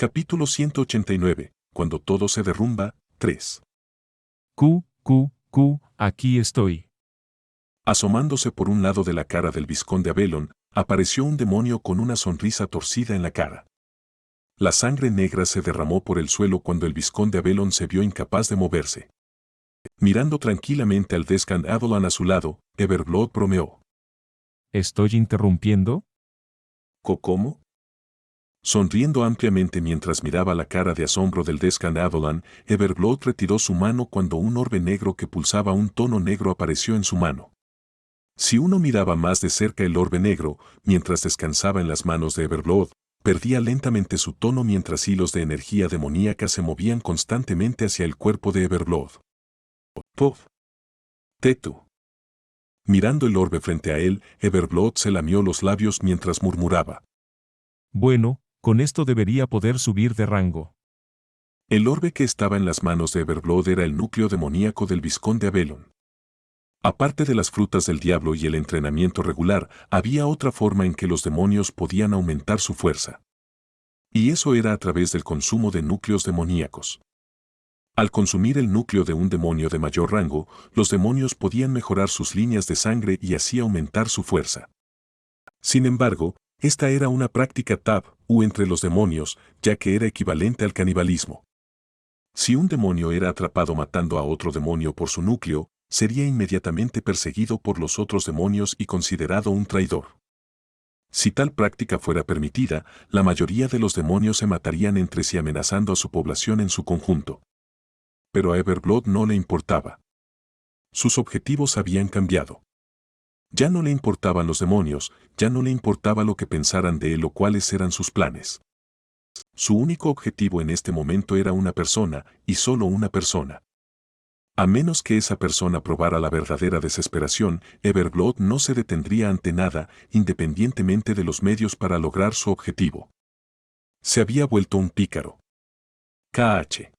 Capítulo 189. Cuando todo se derrumba, 3. Aquí estoy. Asomándose por un lado de la cara del vizconde Abelón, apareció un demonio con una sonrisa torcida en la cara. La sangre negra se derramó por el suelo cuando el vizconde Abelón se vio incapaz de moverse. Mirando tranquilamente al Descant Adolan a su lado, Everblood bromeó. ¿Estoy interrumpiendo? ¿Cómo? Sonriendo ampliamente mientras miraba la cara de asombro del Descant Adolan, Everblood retiró su mano cuando un orbe negro que pulsaba un tono negro apareció en su mano. Si uno miraba más de cerca el orbe negro, mientras descansaba en las manos de Everblood, perdía lentamente su tono mientras hilos de energía demoníaca se movían constantemente hacia el cuerpo de Everblood. ¡Puff! ¡Tetu! Mirando el orbe frente a él, Everblood se lamió los labios mientras murmuraba. Bueno, con esto debería poder subir de rango. El orbe que estaba en las manos de Everblood era el núcleo demoníaco del vizconde Abelón. Aparte de las frutas del diablo y el entrenamiento regular, había otra forma en que los demonios podían aumentar su fuerza. Y eso era a través del consumo de núcleos demoníacos. Al consumir el núcleo de un demonio de mayor rango, los demonios podían mejorar sus líneas de sangre y así aumentar su fuerza. Sin embargo, esta era una práctica tabú entre los demonios, ya que era equivalente al canibalismo. Si un demonio era atrapado matando a otro demonio por su núcleo, sería inmediatamente perseguido por los otros demonios y considerado un traidor. Si tal práctica fuera permitida, la mayoría de los demonios se matarían entre sí amenazando a su población en su conjunto. Pero a Everblood no le importaba. Sus objetivos habían cambiado. Ya no le importaban los demonios, ya no le importaba lo que pensaran de él o cuáles eran sus planes. Su único objetivo en este momento era una persona, y solo una persona. A menos que esa persona probara la verdadera desesperación, Everblood no se detendría ante nada, independientemente de los medios para lograr su objetivo. Se había vuelto un pícaro. KH.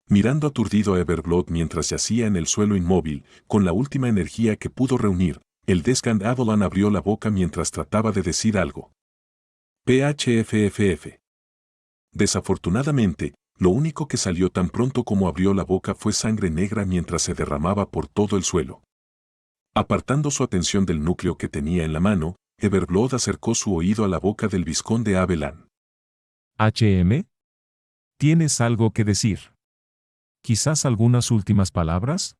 Mirando aturdido a Everblood mientras yacía en el suelo inmóvil, con la última energía que pudo reunir, el Descant Adolan abrió la boca mientras trataba de decir algo. PHFFF. Desafortunadamente, lo único que salió tan pronto como abrió la boca fue sangre negra mientras se derramaba por todo el suelo. Apartando su atención del núcleo que tenía en la mano, Everblood acercó su oído a la boca del vizconde Abelán. ¿HM? ¿Tienes algo que decir? ¿Quizás algunas últimas palabras?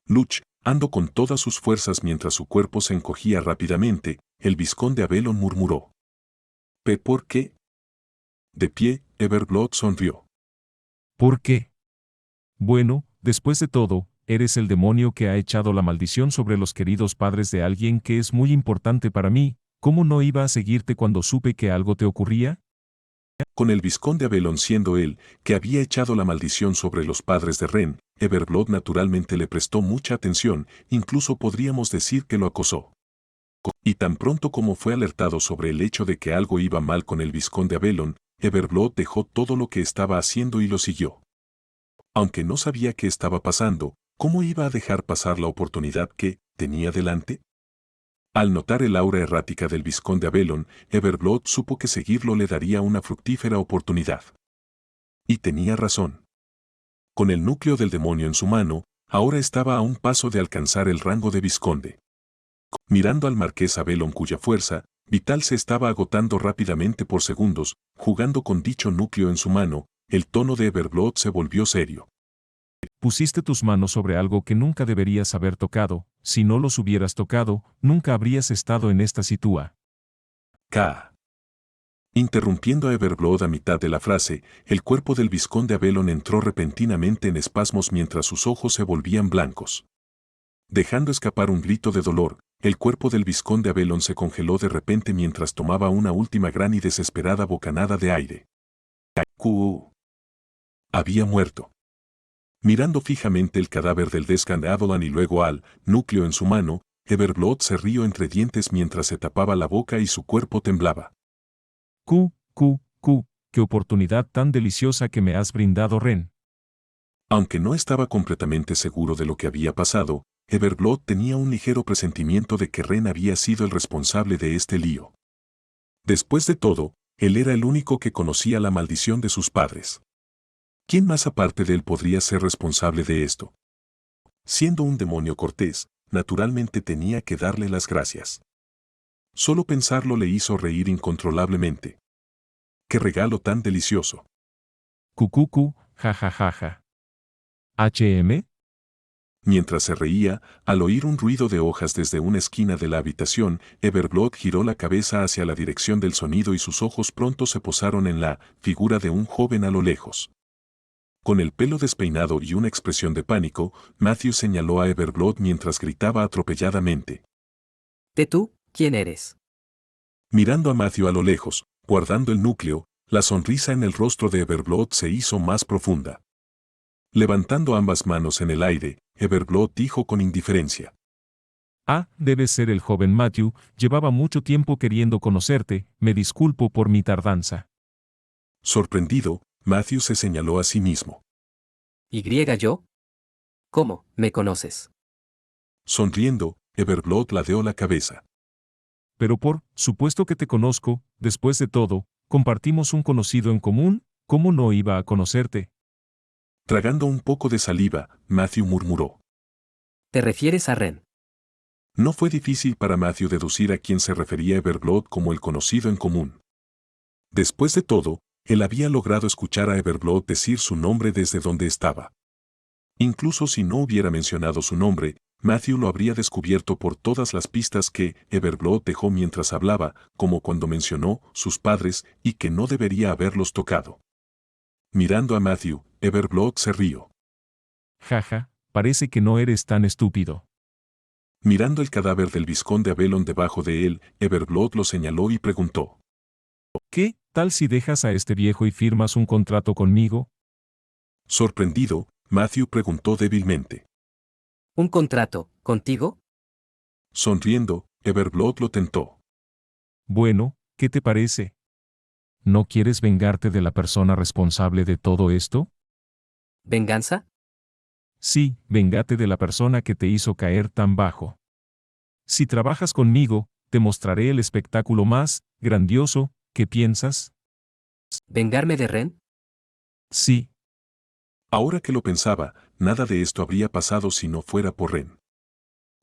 Luchando con todas sus fuerzas mientras su cuerpo se encogía rápidamente, el vizconde Abelón murmuró. ¿Por qué? De pie, Everblood sonrió. ¿Por qué? Bueno, después de todo, eres el demonio que ha echado la maldición sobre los queridos padres de alguien que es muy importante para mí. ¿Cómo no iba a seguirte cuando supe que algo te ocurría? Con el vizconde Abelón siendo él, que había echado la maldición sobre los padres de Ren, Everblood naturalmente le prestó mucha atención, incluso podríamos decir que lo acosó. Y tan pronto como fue alertado sobre el hecho de que algo iba mal con el vizconde Abelón, Everblood dejó todo lo que estaba haciendo y lo siguió. Aunque no sabía qué estaba pasando, ¿cómo iba a dejar pasar la oportunidad que tenía delante? Al notar el aura errática del vizconde Abelón, Everblood supo que seguirlo le daría una fructífera oportunidad. Y tenía razón. Con el núcleo del demonio en su mano, ahora estaba a un paso de alcanzar el rango de vizconde. Mirando al marqués Abelón cuya fuerza vital se estaba agotando rápidamente por segundos, jugando con dicho núcleo en su mano, el tono de Everblood se volvió serio. Pusiste tus manos sobre algo que nunca deberías haber tocado. Si no los hubieras tocado, nunca habrías estado en esta situación. K. Interrumpiendo a Everblood a mitad de la frase, el cuerpo del vizconde Abelón entró repentinamente en espasmos mientras sus ojos se volvían blancos. Dejando escapar un grito de dolor, el cuerpo del vizconde Abelón se congeló de repente mientras tomaba una última gran y desesperada bocanada de aire. Había muerto. Mirando fijamente el cadáver del Descant Adolan y luego al núcleo en su mano, Everblood se rió entre dientes mientras se tapaba la boca y su cuerpo temblaba. Qué oportunidad tan deliciosa que me has brindado, Ren. Aunque no estaba completamente seguro de lo que había pasado, Everblood tenía un ligero presentimiento de que Ren había sido el responsable de este lío. Después de todo, él era el único que conocía la maldición de sus padres. ¿Quién más aparte de él podría ser responsable de esto? Siendo un demonio cortés, naturalmente tenía que darle las gracias. Solo pensarlo le hizo reír incontrolablemente. ¡Qué regalo tan delicioso! Cucucu, jajajaja. HM. Mientras se reía, al oír un ruido de hojas desde una esquina de la habitación, Everblood giró la cabeza hacia la dirección del sonido y sus ojos pronto se posaron en la figura de un joven a lo lejos. Con el pelo despeinado y una expresión de pánico, Matthew señaló a Everblood mientras gritaba atropelladamente. ¿Tú, quién eres? Mirando a Matthew a lo lejos, guardando el núcleo, la sonrisa en el rostro de Everblood se hizo más profunda. Levantando ambas manos en el aire, Everblood dijo con indiferencia. Debe ser el joven Matthew, llevaba mucho tiempo queriendo conocerte, me disculpo por mi tardanza. Sorprendido, Matthew se señaló a sí mismo. ¿Y yo? ¿Cómo, me conoces? Sonriendo, Everblood ladeó la cabeza. Pero por supuesto que te conozco, después de todo, compartimos un conocido en común, ¿cómo no iba a conocerte? Tragando un poco de saliva, Matthew murmuró. ¿Te refieres a Ren? No fue difícil para Matthew deducir a quién se refería Everblood como el conocido en común. Después de todo, él había logrado escuchar a Everblood decir su nombre desde donde estaba. Incluso si no hubiera mencionado su nombre, Matthew lo habría descubierto por todas las pistas que Everblood dejó mientras hablaba, como cuando mencionó sus padres y que no debería haberlos tocado. Mirando a Matthew, Everblood se rió. Jaja, parece que no eres tan estúpido. Mirando el cadáver del vizconde Avelon debajo de él, Everblood lo señaló y preguntó. ¿Qué tal si dejas a este viejo y firmas un contrato conmigo? Sorprendido, Matthew preguntó débilmente. ¿Un contrato, contigo? Sonriendo, Everblood lo tentó. Bueno, ¿qué te parece? ¿No quieres vengarte de la persona responsable de todo esto? ¿Venganza? Sí, véngate de la persona que te hizo caer tan bajo. Si trabajas conmigo, te mostraré el espectáculo más grandioso. ¿Qué piensas? ¿Vengarme de Ren? Sí. Ahora que lo pensaba, nada de esto habría pasado si no fuera por Ren.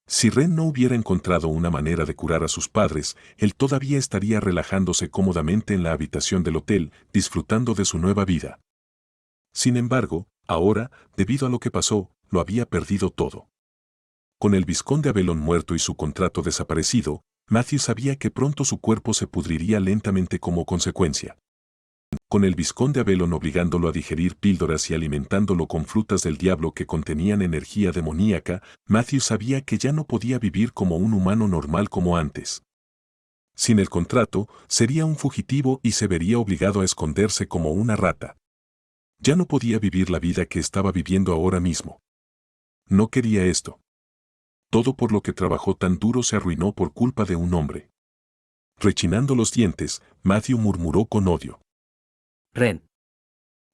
Si Ren no hubiera encontrado una manera de curar a sus padres, él todavía estaría relajándose cómodamente en la habitación del hotel, disfrutando de su nueva vida. Sin embargo, ahora, debido a lo que pasó, lo había perdido todo. Con el vizconde Avelon muerto y su contrato desaparecido, Matthew sabía que pronto su cuerpo se pudriría lentamente como consecuencia. Con el vizconde Avelon obligándolo a digerir píldoras y alimentándolo con frutas del diablo que contenían energía demoníaca, Matthew sabía que ya no podía vivir como un humano normal como antes. Sin el contrato, sería un fugitivo y se vería obligado a esconderse como una rata. Ya no podía vivir la vida que estaba viviendo ahora mismo. No quería esto. Todo por lo que trabajó tan duro se arruinó por culpa de un hombre. Rechinando los dientes, Matthew murmuró con odio. Ren.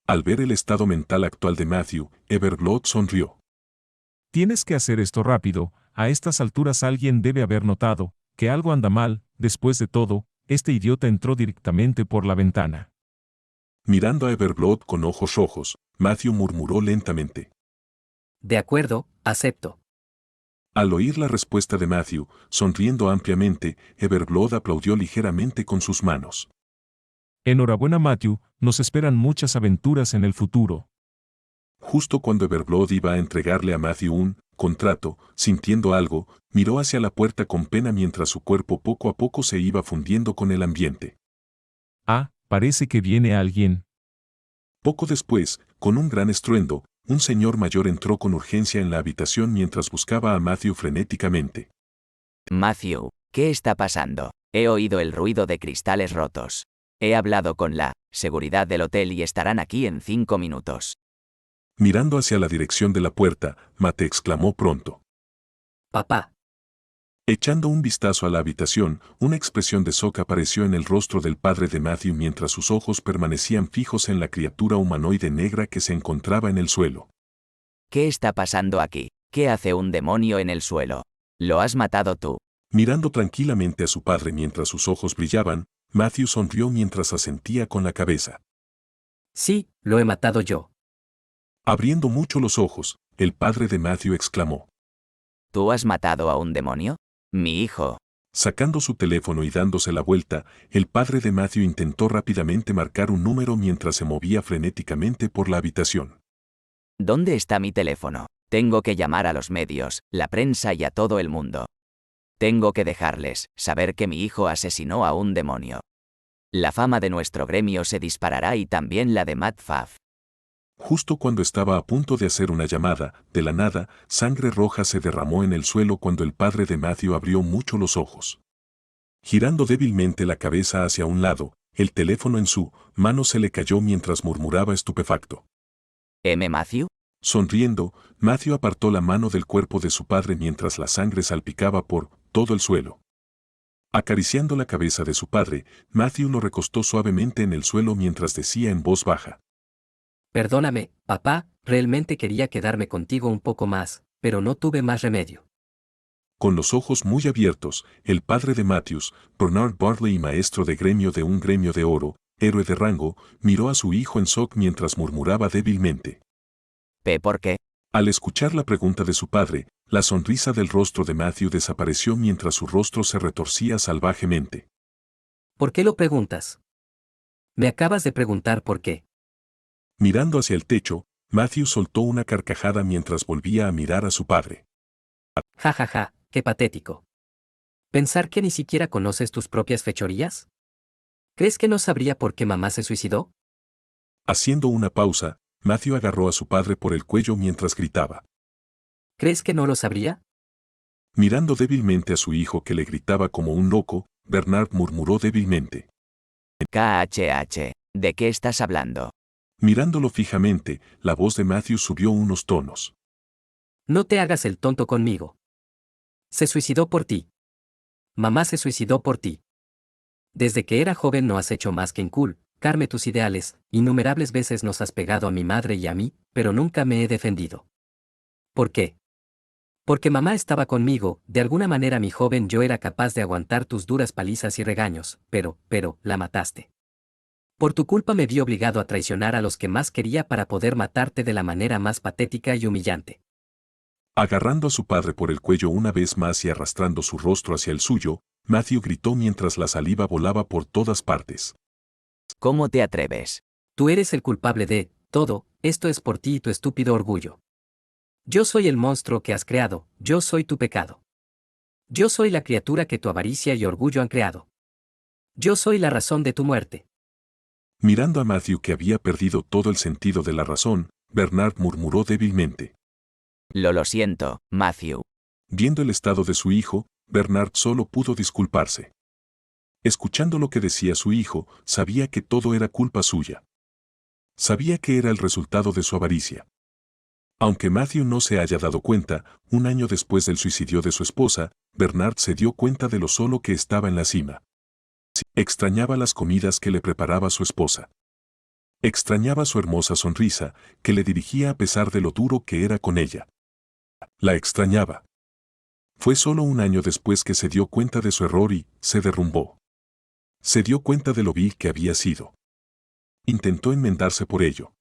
Al ver el estado mental actual de Matthew, Everblood sonrió. Tienes que hacer esto rápido, a estas alturas alguien debe haber notado que algo anda mal, después de todo, este idiota entró directamente por la ventana. Mirando a Everblood con ojos rojos, Matthew murmuró lentamente. De acuerdo, acepto. Al oír la respuesta de Matthew, sonriendo ampliamente, Everblood aplaudió ligeramente con sus manos. Enhorabuena Matthew, nos esperan muchas aventuras en el futuro. Justo cuando Everblood iba a entregarle a Matthew un contrato, sintiendo algo, miró hacia la puerta con pena mientras su cuerpo poco a poco se iba fundiendo con el ambiente. Parece que viene alguien. Poco después, con un gran estruendo, un señor mayor entró con urgencia en la habitación mientras buscaba a Matthew frenéticamente. Matthew, ¿qué está pasando? He oído el ruido de cristales rotos. He hablado con la seguridad del hotel y estarán aquí en 5 minutos. Mirando hacia la dirección de la puerta, Matt exclamó pronto. Papá. Echando un vistazo a la habitación, una expresión de shock apareció en el rostro del padre de Matthew mientras sus ojos permanecían fijos en la criatura humanoide negra que se encontraba en el suelo. ¿Qué está pasando aquí? ¿Qué hace un demonio en el suelo? ¿Lo has matado tú? Mirando tranquilamente a su padre mientras sus ojos brillaban, Matthew sonrió mientras asentía con la cabeza. Sí, lo he matado yo. Abriendo mucho los ojos, el padre de Matthew exclamó. ¿Tú has matado a un demonio? Mi hijo. Sacando su teléfono y dándose la vuelta, el padre de Matthew intentó rápidamente marcar un número mientras se movía frenéticamente por la habitación. ¿Dónde está mi teléfono? Tengo que llamar a los medios, la prensa y a todo el mundo. Tengo que dejarles saber que mi hijo asesinó a un demonio. La fama de nuestro gremio se disparará y también la de Matt Pfaff. Justo cuando estaba a punto de hacer una llamada, de la nada, sangre roja se derramó en el suelo cuando el padre de Matthew abrió mucho los ojos. Girando débilmente la cabeza hacia un lado, el teléfono en su mano se le cayó mientras murmuraba estupefacto. ¿M. Matthew? Sonriendo, Matthew apartó la mano del cuerpo de su padre mientras la sangre salpicaba por todo el suelo. Acariciando la cabeza de su padre, Matthew lo recostó suavemente en el suelo mientras decía en voz baja. Perdóname, papá, realmente quería quedarme contigo un poco más, pero no tuve más remedio. Con los ojos muy abiertos, el padre de Matthews, Bernard Barley y maestro de gremio de un gremio de oro, héroe de rango, miró a su hijo en shock mientras murmuraba débilmente. ¿Por qué? Al escuchar la pregunta de su padre, la sonrisa del rostro de Matthew desapareció mientras su rostro se retorcía salvajemente. ¿Por qué lo preguntas? Me acabas de preguntar por qué. Mirando hacia el techo, Matthew soltó una carcajada mientras volvía a mirar a su padre. Ja ja ja, qué patético. ¿Pensar que ni siquiera conoces tus propias fechorías? ¿Crees que no sabría por qué mamá se suicidó? Haciendo una pausa, Matthew agarró a su padre por el cuello mientras gritaba. ¿Crees que no lo sabría? Mirando débilmente a su hijo que le gritaba como un loco, Bernard murmuró débilmente. KHH. ¿De qué estás hablando? Mirándolo fijamente, la voz de Matthew subió unos tonos. No te hagas el tonto conmigo. Se suicidó por ti. Mamá se suicidó por ti. Desde que era joven no has hecho más que inculcarme tus ideales, innumerables veces nos has pegado a mi madre y a mí, pero nunca me he defendido. ¿Por qué? Porque mamá estaba conmigo, de alguna manera mi joven yo era capaz de aguantar tus duras palizas y regaños, pero, la mataste. Por tu culpa me vi obligado a traicionar a los que más quería para poder matarte de la manera más patética y humillante. Agarrando a su padre por el cuello una vez más y arrastrando su rostro hacia el suyo, Matthew gritó mientras la saliva volaba por todas partes. ¿Cómo te atreves? Tú eres el culpable de todo, esto es por ti y tu estúpido orgullo. Yo soy el monstruo que has creado, yo soy tu pecado. Yo soy la criatura que tu avaricia y orgullo han creado. Yo soy la razón de tu muerte. Mirando a Matthew que había perdido todo el sentido de la razón, Bernard murmuró débilmente. Lo siento, Matthew. Viendo el estado de su hijo, Bernard solo pudo disculparse. Escuchando lo que decía su hijo, sabía que todo era culpa suya. Sabía que era el resultado de su avaricia. Aunque Matthew no se haya dado cuenta, un año después del suicidio de su esposa, Bernard se dio cuenta de lo solo que estaba en la cima. Extrañaba las comidas que le preparaba su esposa. Extrañaba su hermosa sonrisa, que le dirigía a pesar de lo duro que era con ella. La extrañaba. Fue solo un año después que se dio cuenta de su error y se derrumbó. Se dio cuenta de lo vil que había sido. Intentó enmendarse por ello.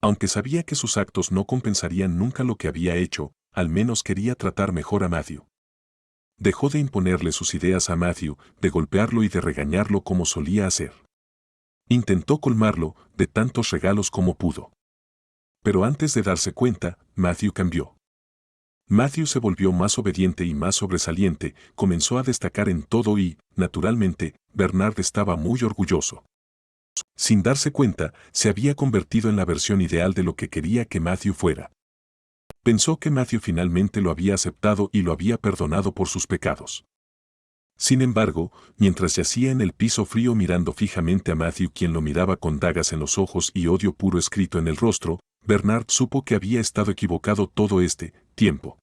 Aunque sabía que sus actos no compensarían nunca lo que había hecho, al menos quería tratar mejor a Matthew. Dejó de imponerle sus ideas a Matthew, de golpearlo y de regañarlo como solía hacer. Intentó colmarlo de tantos regalos como pudo. Pero antes de darse cuenta, Matthew cambió. Matthew se volvió más obediente y más sobresaliente, comenzó a destacar en todo y, naturalmente, Bernard estaba muy orgulloso. Sin darse cuenta, se había convertido en la versión ideal de lo que quería que Matthew fuera. Pensó que Matthew finalmente lo había aceptado y lo había perdonado por sus pecados. Sin embargo, mientras yacía en el piso frío mirando fijamente a Matthew quien lo miraba con dagas en los ojos y odio puro escrito en el rostro, Bernard supo que había estado equivocado todo este tiempo.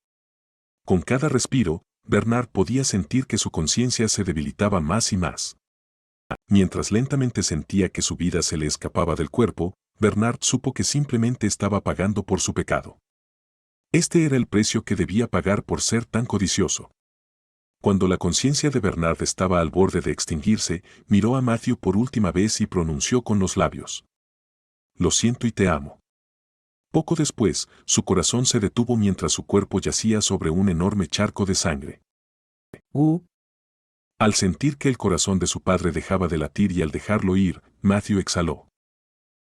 Con cada respiro, Bernard podía sentir que su conciencia se debilitaba más y más. Mientras lentamente sentía que su vida se le escapaba del cuerpo, Bernard supo que simplemente estaba pagando por su pecado. Este era el precio que debía pagar por ser tan codicioso. Cuando la conciencia de Bernard estaba al borde de extinguirse, miró a Matthew por última vez y pronunció con los labios: «Lo siento y te amo». Poco después, su corazón se detuvo mientras su cuerpo yacía sobre un enorme charco de sangre. Al sentir que el corazón de su padre dejaba de latir y al dejarlo ir, Matthew exhaló.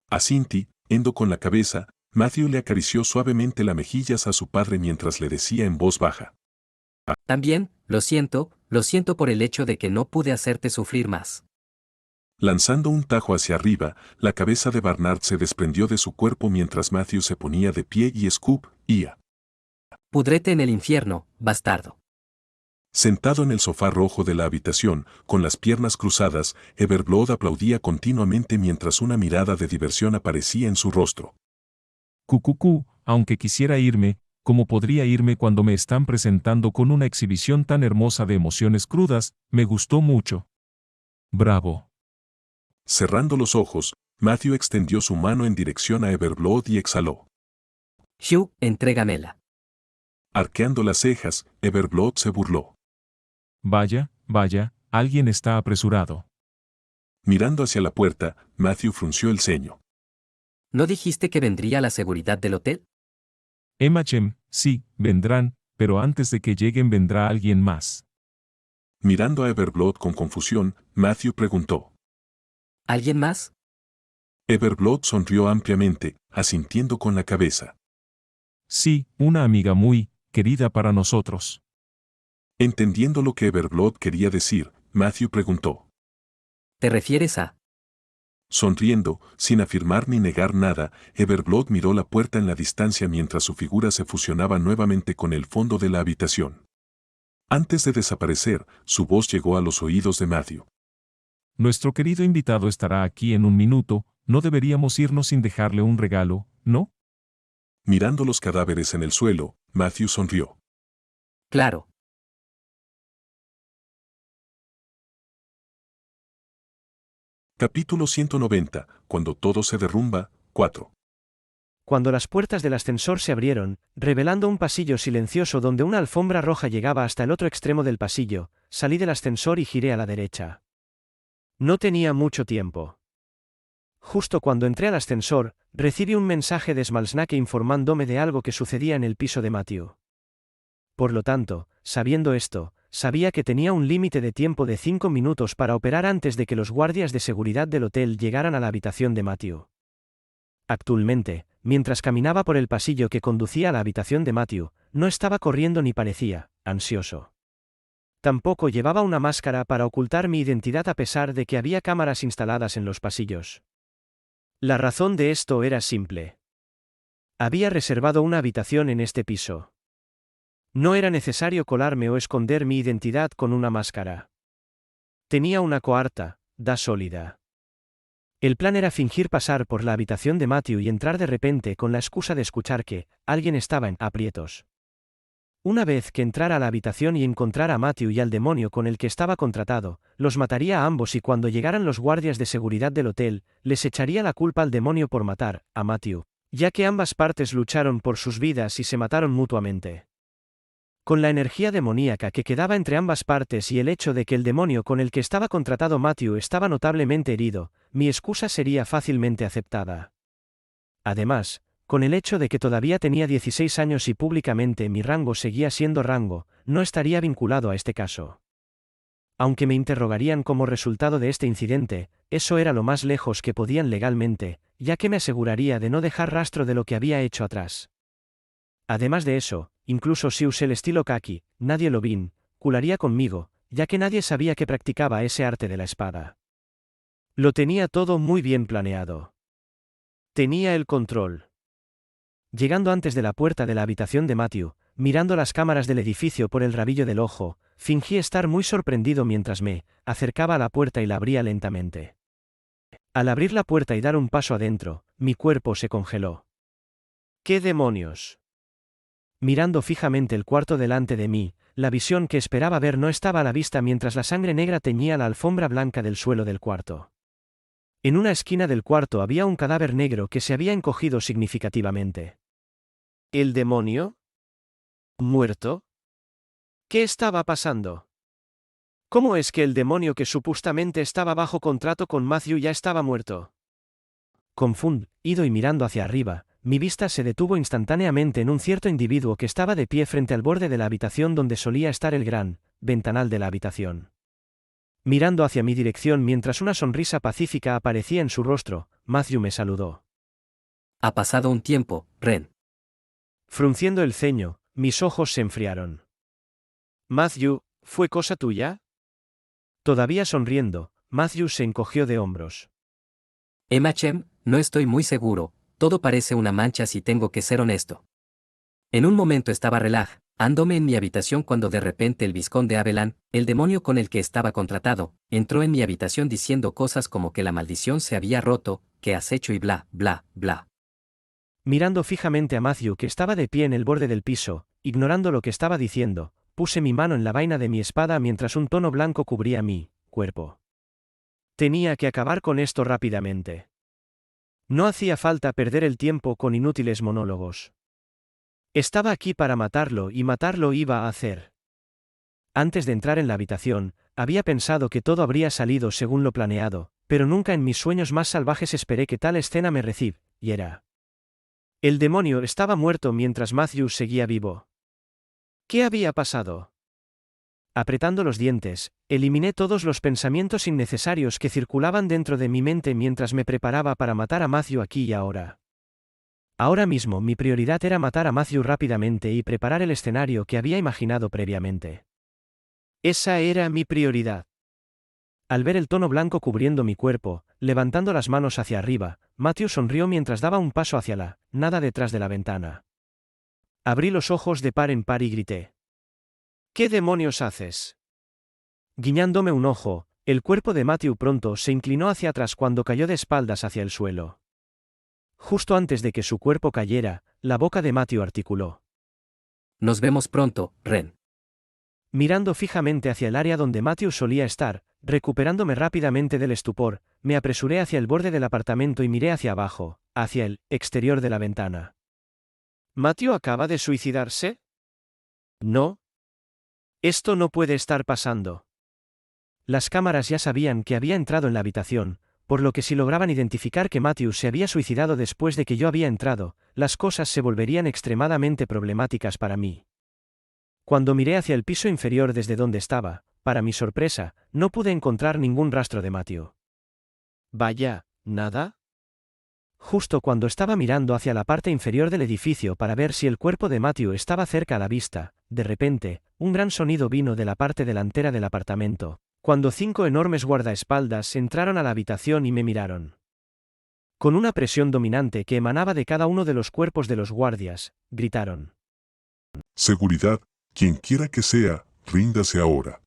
Asintiendo con la cabeza, Matthew le acarició suavemente las mejillas a su padre mientras le decía en voz baja: También, lo siento por el hecho de que no pude hacerte sufrir más. Lanzando un tajo hacia arriba, la cabeza de Bernard se desprendió de su cuerpo mientras Matthew se ponía de pie y escupía. Pudrete en el infierno, bastardo. Sentado en el sofá rojo de la habitación, con las piernas cruzadas, Everblood aplaudía continuamente mientras una mirada de diversión aparecía en su rostro. Cucucú, aunque quisiera irme, ¿cómo podría irme cuando me están presentando con una exhibición tan hermosa de emociones crudas? Me gustó mucho. Bravo. Cerrando los ojos, Matthew extendió su mano en dirección a Everblood y exhaló. Hugh, entrégamela. Arqueando las cejas, Everblood se burló. Vaya, alguien está apresurado. Mirando hacia la puerta, Matthew frunció el ceño. ¿No dijiste que vendría la seguridad del hotel? Sí, vendrán, pero antes de que lleguen vendrá alguien más. Mirando a Everblood con confusión, Matthew preguntó: ¿Alguien más? Everblood sonrió ampliamente, asintiendo con la cabeza. Sí, una amiga muy querida para nosotros. Entendiendo lo que Everblood quería decir, Matthew preguntó: ¿Te refieres a? Sonriendo, sin afirmar ni negar nada, Everblood miró la puerta en la distancia mientras su figura se fusionaba nuevamente con el fondo de la habitación. Antes de desaparecer, su voz llegó a los oídos de Matthew. Nuestro querido invitado estará aquí en un minuto, no deberíamos irnos sin dejarle un regalo, ¿no? Mirando los cadáveres en el suelo, Matthew sonrió. Claro. Capítulo 190, cuando todo se derrumba, 4. Cuando las puertas del ascensor se abrieron, revelando un pasillo silencioso donde una alfombra roja llegaba hasta el otro extremo del pasillo, salí del ascensor y giré a la derecha. No tenía mucho tiempo. Justo cuando entré al ascensor, recibí un mensaje de Smalsnake informándome de algo que sucedía en el piso de Matthew. Por lo tanto, sabiendo esto, sabía que tenía un límite de tiempo de 5 minutos para operar antes de que los guardias de seguridad del hotel llegaran a la habitación de Matthew. Actualmente, mientras caminaba por el pasillo que conducía a la habitación de Matthew, no estaba corriendo ni parecía ansioso. Tampoco llevaba una máscara para ocultar mi identidad a pesar de que había cámaras instaladas en los pasillos. La razón de esto era simple. Había reservado una habitación en este piso. No era necesario colarme o esconder mi identidad con una máscara. Tenía una coarta, sólida. El plan era fingir pasar por la habitación de Matthew y entrar de repente con la excusa de escuchar que alguien estaba en aprietos. Una vez que entrara a la habitación y encontrara a Matthew y al demonio con el que estaba contratado, los mataría a ambos y cuando llegaran los guardias de seguridad del hotel, les echaría la culpa al demonio por matar a Matthew, ya que ambas partes lucharon por sus vidas y se mataron mutuamente. Con la energía demoníaca que quedaba entre ambas partes y el hecho de que el demonio con el que estaba contratado Matthew estaba notablemente herido, mi excusa sería fácilmente aceptada. Además, con el hecho de que todavía tenía 16 años y públicamente mi rango seguía siendo rango, no estaría vinculado a este caso. Aunque me interrogarían como resultado de este incidente, eso era lo más lejos que podían legalmente, ya que me aseguraría de no dejar rastro de lo que había hecho atrás. Además de eso, incluso si usé el estilo Kaki, nadie lo vincularía conmigo, ya que nadie sabía que practicaba ese arte de la espada. Lo tenía todo muy bien planeado. Tenía el control. Llegando antes de la puerta de la habitación de Matthew, mirando las cámaras del edificio por el rabillo del ojo, fingí estar muy sorprendido mientras me acercaba a la puerta y la abría lentamente. Al abrir la puerta y dar un paso adentro, mi cuerpo se congeló. ¿Qué demonios? Mirando fijamente el cuarto delante de mí, la visión que esperaba ver no estaba a la vista mientras la sangre negra teñía la alfombra blanca del suelo del cuarto. En una esquina del cuarto había un cadáver negro que se había encogido significativamente. ¿El demonio? ¿Muerto? ¿Qué estaba pasando? ¿Cómo es que el demonio que supuestamente estaba bajo contrato con Matthew ya estaba muerto? Confundido y mirando hacia arriba, mi vista se detuvo instantáneamente en un cierto individuo que estaba de pie frente al borde de la habitación donde solía estar el gran ventanal de la habitación. Mirando hacia mi dirección mientras una sonrisa pacífica aparecía en su rostro, Matthew me saludó. Ha pasado un tiempo, Ren. Frunciendo el ceño, mis ojos se enfriaron. Matthew, ¿fue cosa tuya? Todavía sonriendo, Matthew se encogió de hombros. Chem, no estoy muy seguro, todo parece una mancha si tengo que ser honesto. En un momento estaba relájándome en mi habitación cuando de repente el vizconde Abelan, el demonio con el que estaba contratado, entró en mi habitación diciendo cosas como que la maldición se había roto, que has hecho y bla, bla, bla. Mirando fijamente a Matthew que estaba de pie en el borde del piso, ignorando lo que estaba diciendo, puse mi mano en la vaina de mi espada mientras un tono blanco cubría mi cuerpo. Tenía que acabar con esto rápidamente. No hacía falta perder el tiempo con inútiles monólogos. Estaba aquí para matarlo y matarlo iba a hacer. Antes de entrar en la habitación, había pensado que todo habría salido según lo planeado, pero nunca en mis sueños más salvajes esperé que tal escena me recibiera. El demonio estaba muerto mientras Matthew seguía vivo. ¿Qué había pasado? Apretando los dientes, eliminé todos los pensamientos innecesarios que circulaban dentro de mi mente mientras me preparaba para matar a Matthew aquí y ahora. Ahora mismo mi prioridad era matar a Matthew rápidamente y preparar el escenario que había imaginado previamente. Esa era mi prioridad. Al ver el tono blanco cubriendo mi cuerpo, levantando las manos hacia arriba, Matthew sonrió mientras daba un paso hacia la nada detrás de la ventana. Abrí los ojos de par en par y grité. ¿Qué demonios haces? Guiñándome un ojo, el cuerpo de Matthew pronto se inclinó hacia atrás cuando cayó de espaldas hacia el suelo. Justo antes de que su cuerpo cayera, la boca de Matthew articuló. Nos vemos pronto, Ren. Mirando fijamente hacia el área donde Matthew solía estar, recuperándome rápidamente del estupor, me apresuré hacia el borde del apartamento y miré hacia abajo, hacia el exterior de la ventana. ¿Matthew acaba de suicidarse? No. Esto no puede estar pasando. Las cámaras ya sabían que había entrado en la habitación, por lo que si lograban identificar que Matthew se había suicidado después de que yo había entrado, las cosas se volverían extremadamente problemáticas para mí. Cuando miré hacia el piso inferior desde donde estaba, para mi sorpresa, no pude encontrar ningún rastro de Matthew. Vaya, ¿nada? Justo cuando estaba mirando hacia la parte inferior del edificio para ver si el cuerpo de Matthew estaba cerca a la vista, de repente, un gran sonido vino de la parte delantera del apartamento, cuando 5 enormes guardaespaldas entraron a la habitación y me miraron. Con una presión dominante que emanaba de cada uno de los cuerpos de los guardias, gritaron. Seguridad, quien quiera que sea, ríndase ahora.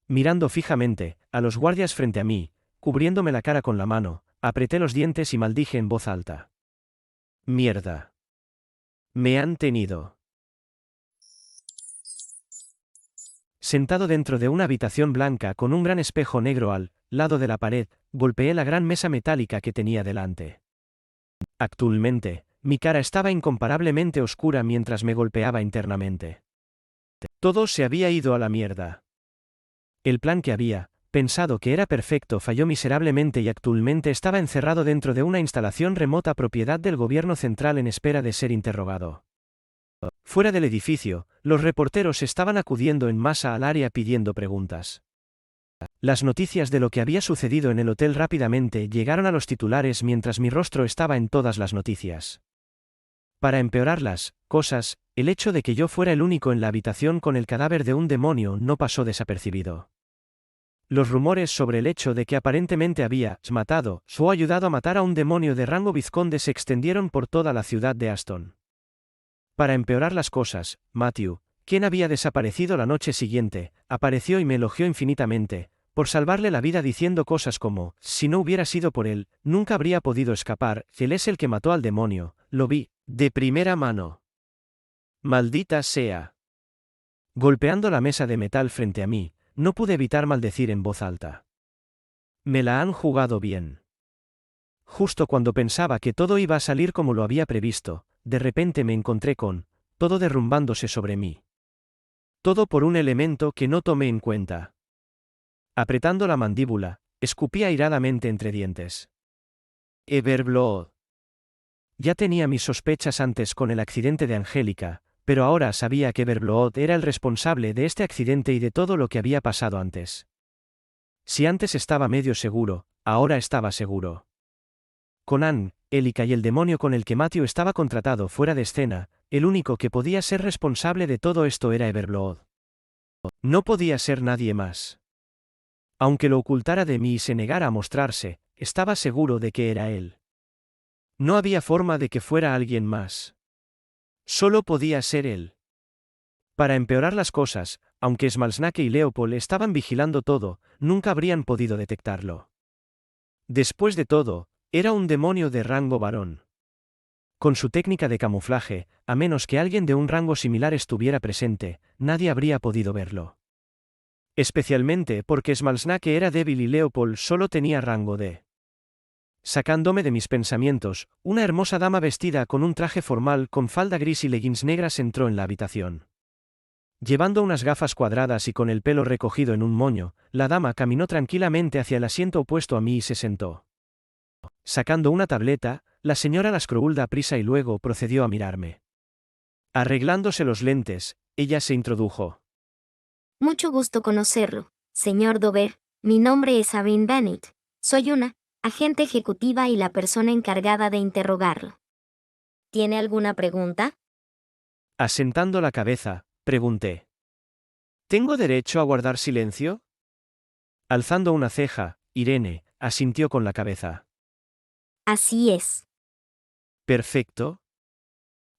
Mirando fijamente a los guardias frente a mí, cubriéndome la cara con la mano, apreté los dientes y maldije en voz alta. Mierda. Me han tenido. Sentado dentro de una habitación blanca con un gran espejo negro al lado de la pared, golpeé la gran mesa metálica que tenía delante. Actualmente, mi cara estaba incomparablemente oscura mientras me golpeaba internamente. Todo se había ido a la mierda. El plan que había pensado que era perfecto falló miserablemente y actualmente estaba encerrado dentro de una instalación remota propiedad del gobierno central en espera de ser interrogado. Fuera del edificio, los reporteros estaban acudiendo en masa al área pidiendo preguntas. Las noticias de lo que había sucedido en el hotel rápidamente llegaron a los titulares mientras mi rostro estaba en todas las noticias. Para empeorar las cosas, el hecho de que yo fuera el único en la habitación con el cadáver de un demonio no pasó desapercibido. Los rumores sobre el hecho de que aparentemente había matado o ayudado a matar a un demonio de rango vizconde se extendieron por toda la ciudad de Aston. Para empeorar las cosas, Matthew, quien había desaparecido la noche siguiente, apareció y me elogió infinitamente, por salvarle la vida diciendo cosas como, si no hubiera sido por él, nunca habría podido escapar, él es el que mató al demonio, lo vi, de primera mano. Maldita sea. Golpeando la mesa de metal frente a mí, no pude evitar maldecir en voz alta. Me la han jugado bien. Justo cuando pensaba que todo iba a salir como lo había previsto, de repente me encontré con todo derrumbándose sobre mí. Todo por un elemento que no tomé en cuenta. Apretando la mandíbula, escupí airadamente entre dientes. Everblood. Ya tenía mis sospechas antes con el accidente de Angélica, pero ahora sabía que Everblood era el responsable de este accidente y de todo lo que había pasado antes. Si antes estaba medio seguro, ahora estaba seguro. Conan, Elika y el demonio con el que Matthew estaba contratado fuera de escena, el único que podía ser responsable de todo esto era Everblood. No podía ser nadie más. Aunque lo ocultara de mí y se negara a mostrarse, estaba seguro de que era él. No había forma de que fuera alguien más. Solo podía ser él. Para empeorar las cosas, aunque Smalsnake y Leopold estaban vigilando todo, nunca habrían podido detectarlo. Después de todo, era un demonio de rango varón. Con su técnica de camuflaje, a menos que alguien de un rango similar estuviera presente, nadie habría podido verlo. Especialmente porque Smalsnake era débil y Leopold solo tenía rango de. Sacándome de mis pensamientos, una hermosa dama vestida con un traje formal con falda gris y leggings negras entró en la habitación. Llevando unas gafas cuadradas y con el pelo recogido en un moño, la dama caminó tranquilamente hacia el asiento opuesto a mí y se sentó. Sacando una tableta, la señora Lascroul da prisa y luego procedió a mirarme. Arreglándose los lentes, ella se introdujo. Mucho gusto conocerlo, señor Dover. Mi nombre es Sabine Bennett. Soy una agente ejecutiva y la persona encargada de interrogarlo. ¿Tiene alguna pregunta? Asentando la cabeza, pregunté. ¿Tengo derecho a guardar silencio? Alzando una ceja, Irene asintió con la cabeza. Así es. Perfecto.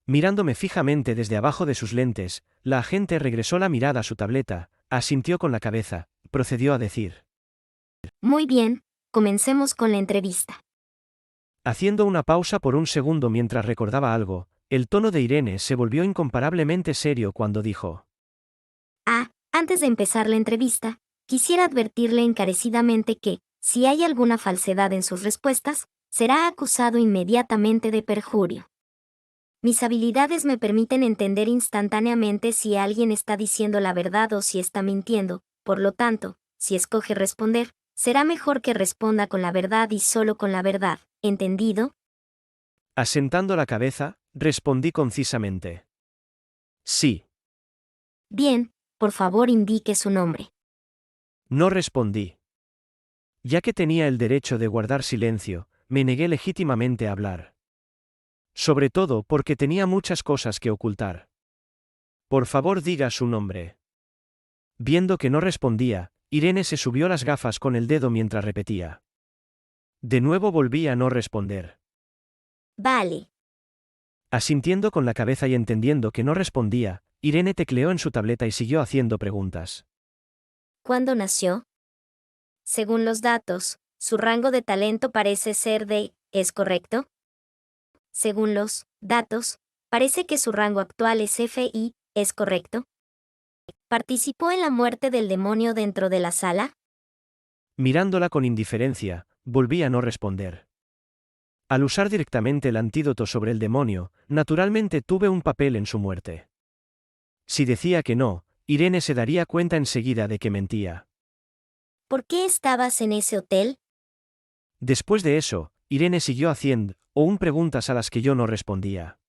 Mirándome fijamente desde abajo de sus lentes, la agente regresó la mirada a su tableta, asintió con la cabeza, procedió a decir. Muy bien, comencemos con la entrevista. Haciendo una pausa por un segundo mientras recordaba algo, el tono de Irene se volvió incomparablemente serio cuando dijo. Antes de empezar la entrevista, quisiera advertirle encarecidamente que, si hay alguna falsedad en sus respuestas, será acusado inmediatamente de perjurio. Mis habilidades me permiten entender instantáneamente si alguien está diciendo la verdad o si está mintiendo, por lo tanto, si escoge responder, será mejor que responda con la verdad y solo con la verdad, ¿entendido? Asentando la cabeza, respondí concisamente. Sí. Bien, por favor indique su nombre. No respondí. Ya que tenía el derecho de guardar silencio, me negué legítimamente a hablar. Sobre todo porque tenía muchas cosas que ocultar. Por favor diga su nombre. Viendo que no respondía, Irene se subió las gafas con el dedo mientras repetía. De nuevo volví a no responder. Vale. Asintiendo con la cabeza y entendiendo que no respondía, Irene tecleó en su tableta y siguió haciendo preguntas. ¿Cuándo nació? Según los datos, su rango de talento parece ser de, ¿es correcto? Según los datos, parece que su rango actual es FI, ¿es correcto? ¿Participó en la muerte del demonio dentro de la sala? Mirándola con indiferencia, volví a no responder. Al usar directamente el antídoto sobre el demonio, naturalmente tuve un papel en su muerte. Si decía que no, Irene se daría cuenta enseguida de que mentía. ¿Por qué estabas en ese hotel? Después de eso, Irene siguió haciendo preguntas a las que yo no respondía.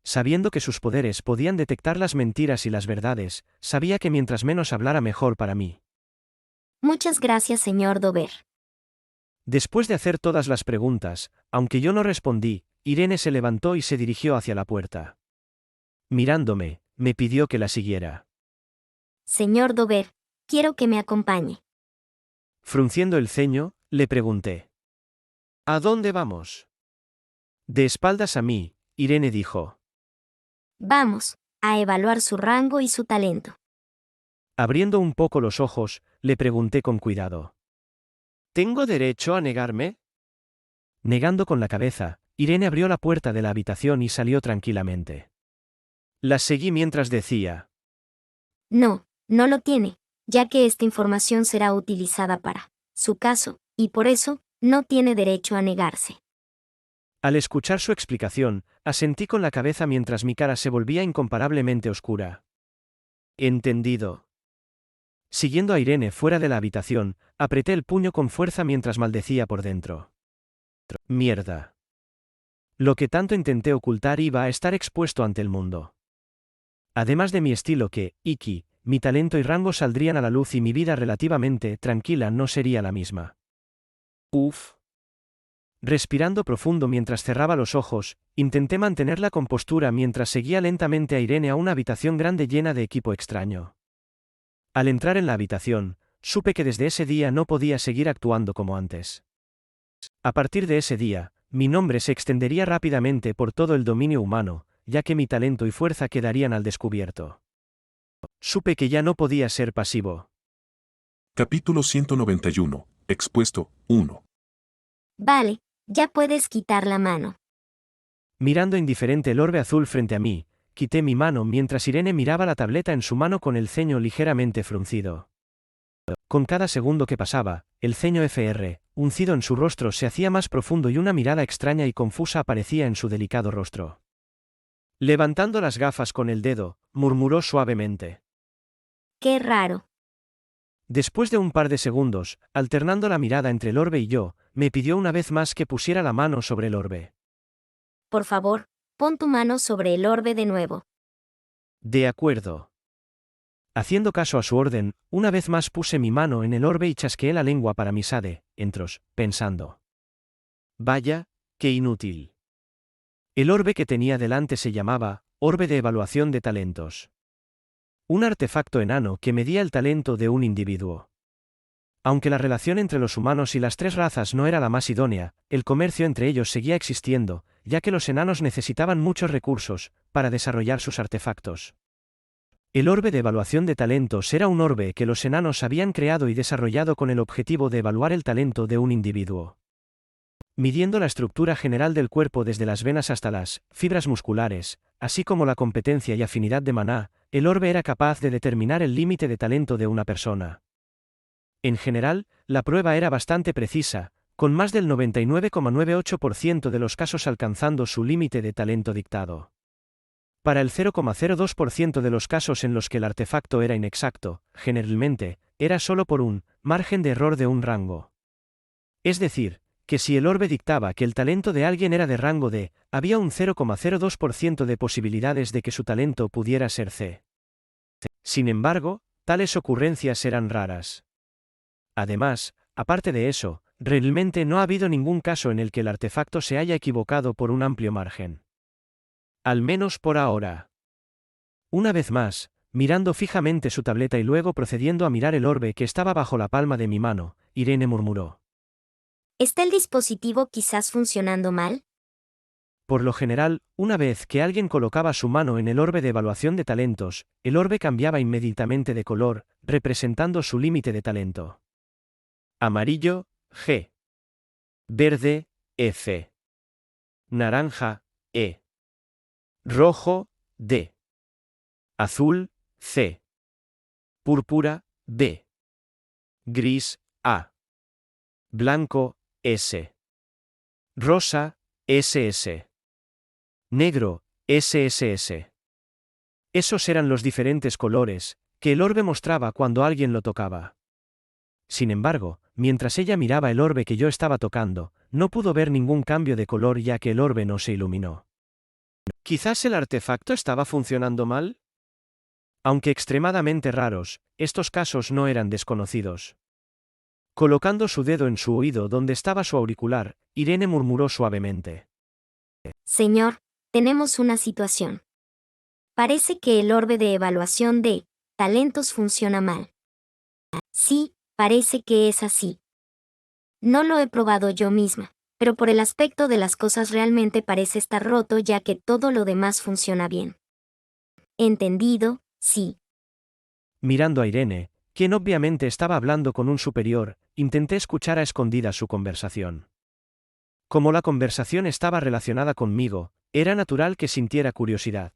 Sabiendo que sus poderes podían detectar las mentiras y las verdades, sabía que mientras menos hablara mejor para mí. Muchas gracias, señor Dover. Después de hacer todas las preguntas, aunque yo no respondí, Irene se levantó y se dirigió hacia la puerta. Mirándome, me pidió que la siguiera. Señor Dover, quiero que me acompañe. Frunciendo el ceño, le pregunté. ¿A dónde vamos? De espaldas a mí, Irene dijo. Vamos, a evaluar su rango y su talento. Abriendo un poco los ojos, le pregunté con cuidado. ¿Tengo derecho a negarme? Negando con la cabeza, Irene abrió la puerta de la habitación y salió tranquilamente. La seguí mientras decía. No, no lo tiene, ya que esta información será utilizada para su caso, y por eso, no tiene derecho a negarse. Al escuchar su explicación, asentí con la cabeza mientras mi cara se volvía incomparablemente oscura. Entendido. Siguiendo a Irene fuera de la habitación, apreté el puño con fuerza mientras maldecía por dentro. Mierda. Lo que tanto intenté ocultar iba a estar expuesto ante el mundo. Además de mi estilo que, Iki, mi talento y rango saldrían a la luz y mi vida relativamente tranquila no sería la misma. Uf. Respirando profundo mientras cerraba los ojos, intenté mantener la compostura mientras seguía lentamente a Irene a una habitación grande llena de equipo extraño. Al entrar en la habitación, supe que desde ese día no podía seguir actuando como antes. A partir de ese día, mi nombre se extendería rápidamente por todo el dominio humano, ya que mi talento y fuerza quedarían al descubierto. Supe que ya no podía ser pasivo. Capítulo 191. Expuesto. 1. Vale, ya puedes quitar la mano. Mirando indiferente el orbe azul frente a mí, quité mi mano mientras Irene miraba la tableta en su mano con el ceño ligeramente fruncido. Con cada segundo que pasaba, el ceño fruncido en su rostro se hacía más profundo y una mirada extraña y confusa aparecía en su delicado rostro. Levantando las gafas con el dedo, murmuró suavemente. Qué raro. Después de un par de segundos, alternando la mirada entre el orbe y yo, me pidió una vez más que pusiera la mano sobre el orbe. Por favor, pon tu mano sobre el orbe de nuevo. De acuerdo. Haciendo caso a su orden, una vez más puse mi mano en el orbe y chasqueé la lengua para mis adentros, pensando. Vaya, qué inútil. El orbe que tenía delante se llamaba Orbe de Evaluación de Talentos. Un artefacto enano que medía el talento de un individuo. Aunque la relación entre los humanos y las tres razas no era la más idónea, el comercio entre ellos seguía existiendo, ya que los enanos necesitaban muchos recursos para desarrollar sus artefactos. El orbe de evaluación de talentos era un orbe que los enanos habían creado y desarrollado con el objetivo de evaluar el talento de un individuo. Midiendo la estructura general del cuerpo desde las venas hasta las fibras musculares, así como la competencia y afinidad de maná, el orbe era capaz de determinar el límite de talento de una persona. En general, la prueba era bastante precisa, con más del 99,98% de los casos alcanzando su límite de talento dictado. Para el 0,02% de los casos en los que el artefacto era inexacto, generalmente, era solo por un margen de error de un rango. Es decir, que si el orbe dictaba que el talento de alguien era de rango D, había un 0,02% de posibilidades de que su talento pudiera ser C. Sin embargo, tales ocurrencias eran raras. Además, aparte de eso, realmente no ha habido ningún caso en el que el artefacto se haya equivocado por un amplio margen. Al menos por ahora. Una vez más, mirando fijamente su tableta y luego procediendo a mirar el orbe que estaba bajo la palma de mi mano, Irene murmuró. ¿Está el dispositivo quizás funcionando mal? Por lo general, una vez que alguien colocaba su mano en el orbe de evaluación de talentos, el orbe cambiaba inmediatamente de color, representando su límite de talento. Amarillo, G. Verde, F. Naranja, E. Rojo, D. Azul, C. Púrpura, B. Gris, A. Blanco, S. Rosa, SS. Negro, SSS. Esos eran los diferentes colores que el orbe mostraba cuando alguien lo tocaba. Sin embargo, mientras ella miraba el orbe que yo estaba tocando, no pudo ver ningún cambio de color ya que el orbe no se iluminó. ¿Quizás el artefacto estaba funcionando mal? Aunque extremadamente raros, estos casos no eran desconocidos. Colocando su dedo en su oído donde estaba su auricular, Irene murmuró suavemente. Señor, tenemos una situación. Parece que el orbe de evaluación de talentos funciona mal. Sí, parece que es así. No lo he probado yo misma, pero por el aspecto de las cosas realmente parece estar roto ya que todo lo demás funciona bien. Entendido, sí. Mirando a Irene, quien obviamente estaba hablando con un superior, intenté escuchar a escondidas su conversación. Como la conversación estaba relacionada conmigo, era natural que sintiera curiosidad.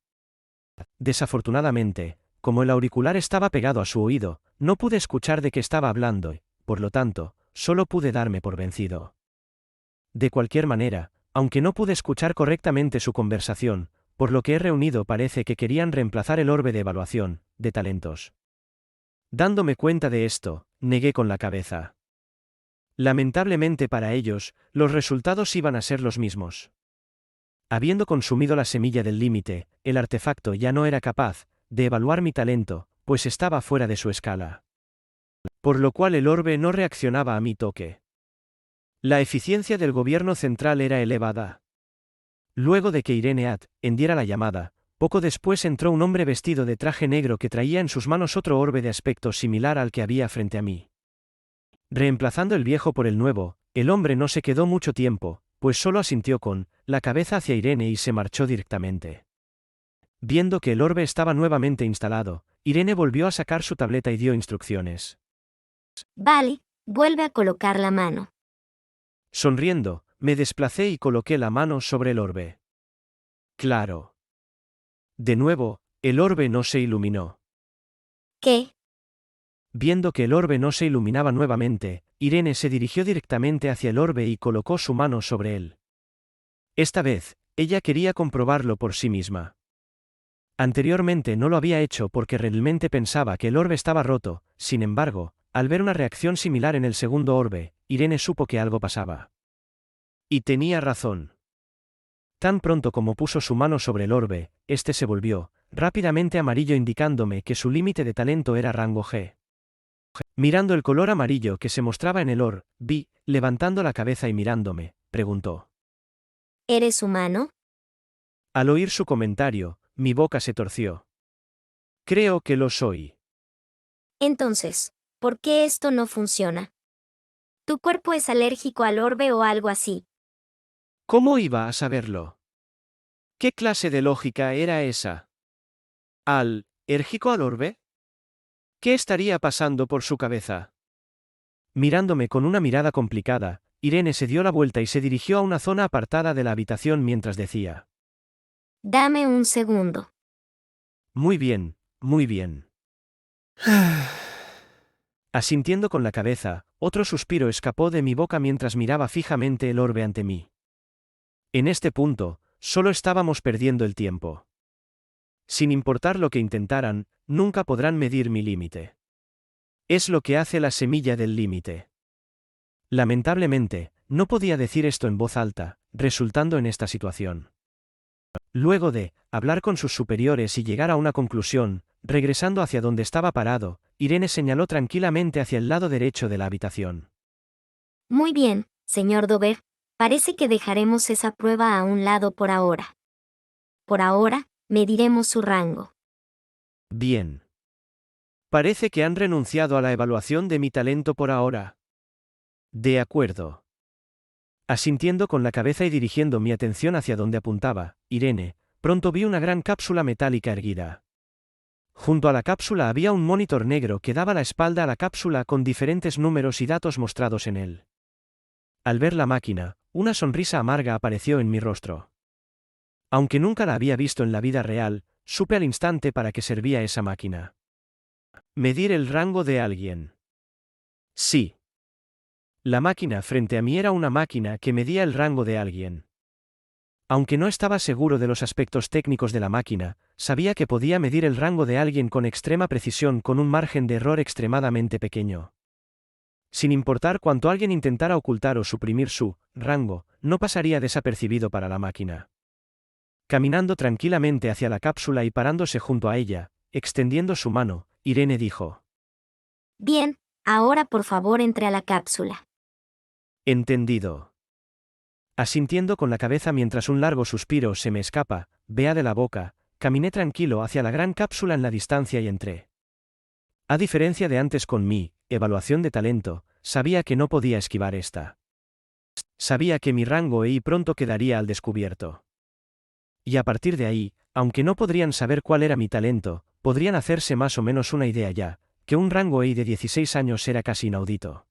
Desafortunadamente, como el auricular estaba pegado a su oído, no pude escuchar de qué estaba hablando y, por lo tanto, solo pude darme por vencido. De cualquier manera, aunque no pude escuchar correctamente su conversación, por lo que he reunido parece que querían reemplazar el orbe de evaluación de talentos. Dándome cuenta de esto, negué con la cabeza. Lamentablemente para ellos, los resultados iban a ser los mismos. Habiendo consumido la semilla del límite, el artefacto ya no era capaz de evaluar mi talento, pues estaba fuera de su escala. Por lo cual el orbe no reaccionaba a mi toque. La eficiencia del gobierno central era elevada. Luego de que Irene hendiera la llamada, poco después entró un hombre vestido de traje negro que traía en sus manos otro orbe de aspecto similar al que había frente a mí. Reemplazando el viejo por el nuevo, el hombre no se quedó mucho tiempo, pues solo asintió con la cabeza hacia Irene y se marchó directamente. Viendo que el orbe estaba nuevamente instalado, Irene volvió a sacar su tableta y dio instrucciones. Vale, vuelve a colocar la mano. Sonriendo, me desplacé y coloqué la mano sobre el orbe. Claro. De nuevo, el orbe no se iluminó. ¿Qué? Viendo que el orbe no se iluminaba nuevamente, Irene se dirigió directamente hacia el orbe y colocó su mano sobre él. Esta vez, ella quería comprobarlo por sí misma. Anteriormente no lo había hecho porque realmente pensaba que el orbe estaba roto, sin embargo, al ver una reacción similar en el segundo orbe, Irene supo que algo pasaba. Y tenía razón. Tan pronto como puso su mano sobre el orbe, este se volvió rápidamente amarillo indicándome que su límite de talento era rango G. Mirando el color amarillo que se mostraba en el vi, levantando la cabeza y mirándome, preguntó. ¿Eres humano? Al oír su comentario, mi boca se torció. Creo que lo soy. Entonces, ¿por qué esto no funciona? ¿Tu cuerpo es alérgico al orbe o algo así? ¿Cómo iba a saberlo? ¿Qué clase de lógica era esa? ¿Alérgico al orbe? ¿Qué estaría pasando por su cabeza? Mirándome con una mirada complicada, Irene se dio la vuelta y se dirigió a una zona apartada de la habitación mientras decía. Dame un segundo. Muy bien, muy bien. Asintiendo con la cabeza, otro suspiro escapó de mi boca mientras miraba fijamente el orbe ante mí. En este punto, solo estábamos perdiendo el tiempo. Sin importar lo que intentaran, nunca podrán medir mi límite. Es lo que hace la semilla del límite. Lamentablemente, no podía decir esto en voz alta, resultando en esta situación. Luego de hablar con sus superiores y llegar a una conclusión, regresando hacia donde estaba parado, Irene señaló tranquilamente hacia el lado derecho de la habitación. Muy bien, señor Dover. Parece que dejaremos esa prueba a un lado por ahora. Por ahora, mediremos su rango. Bien. Parece que han renunciado a la evaluación de mi talento por ahora. De acuerdo. Asintiendo con la cabeza y dirigiendo mi atención hacia donde apuntaba, Irene, pronto vi una gran cápsula metálica erguida. Junto a la cápsula había un monitor negro que daba la espalda a la cápsula con diferentes números y datos mostrados en él. Al ver la máquina, una sonrisa amarga apareció en mi rostro. Aunque nunca la había visto en la vida real, supe al instante para qué servía esa máquina. Medir el rango de alguien. Sí. La máquina frente a mí era una máquina que medía el rango de alguien. Aunque no estaba seguro de los aspectos técnicos de la máquina, sabía que podía medir el rango de alguien con extrema precisión con un margen de error extremadamente pequeño. Sin importar cuánto alguien intentara ocultar o suprimir su rango, no pasaría desapercibido para la máquina. Caminando tranquilamente hacia la cápsula y parándose junto a ella, extendiendo su mano, Irene dijo. Bien, ahora por favor entre a la cápsula. Entendido. Asintiendo con la cabeza mientras un largo suspiro se me escapa, vea de la boca, caminé tranquilo hacia la gran cápsula en la distancia y entré. A diferencia de antes con mi evaluación de talento, sabía que no podía esquivar esta. Sabía que mi rango EI pronto quedaría al descubierto. Y a partir de ahí, aunque no podrían saber cuál era mi talento, podrían hacerse más o menos una idea ya, que un rango EI de 16 años era casi inaudito.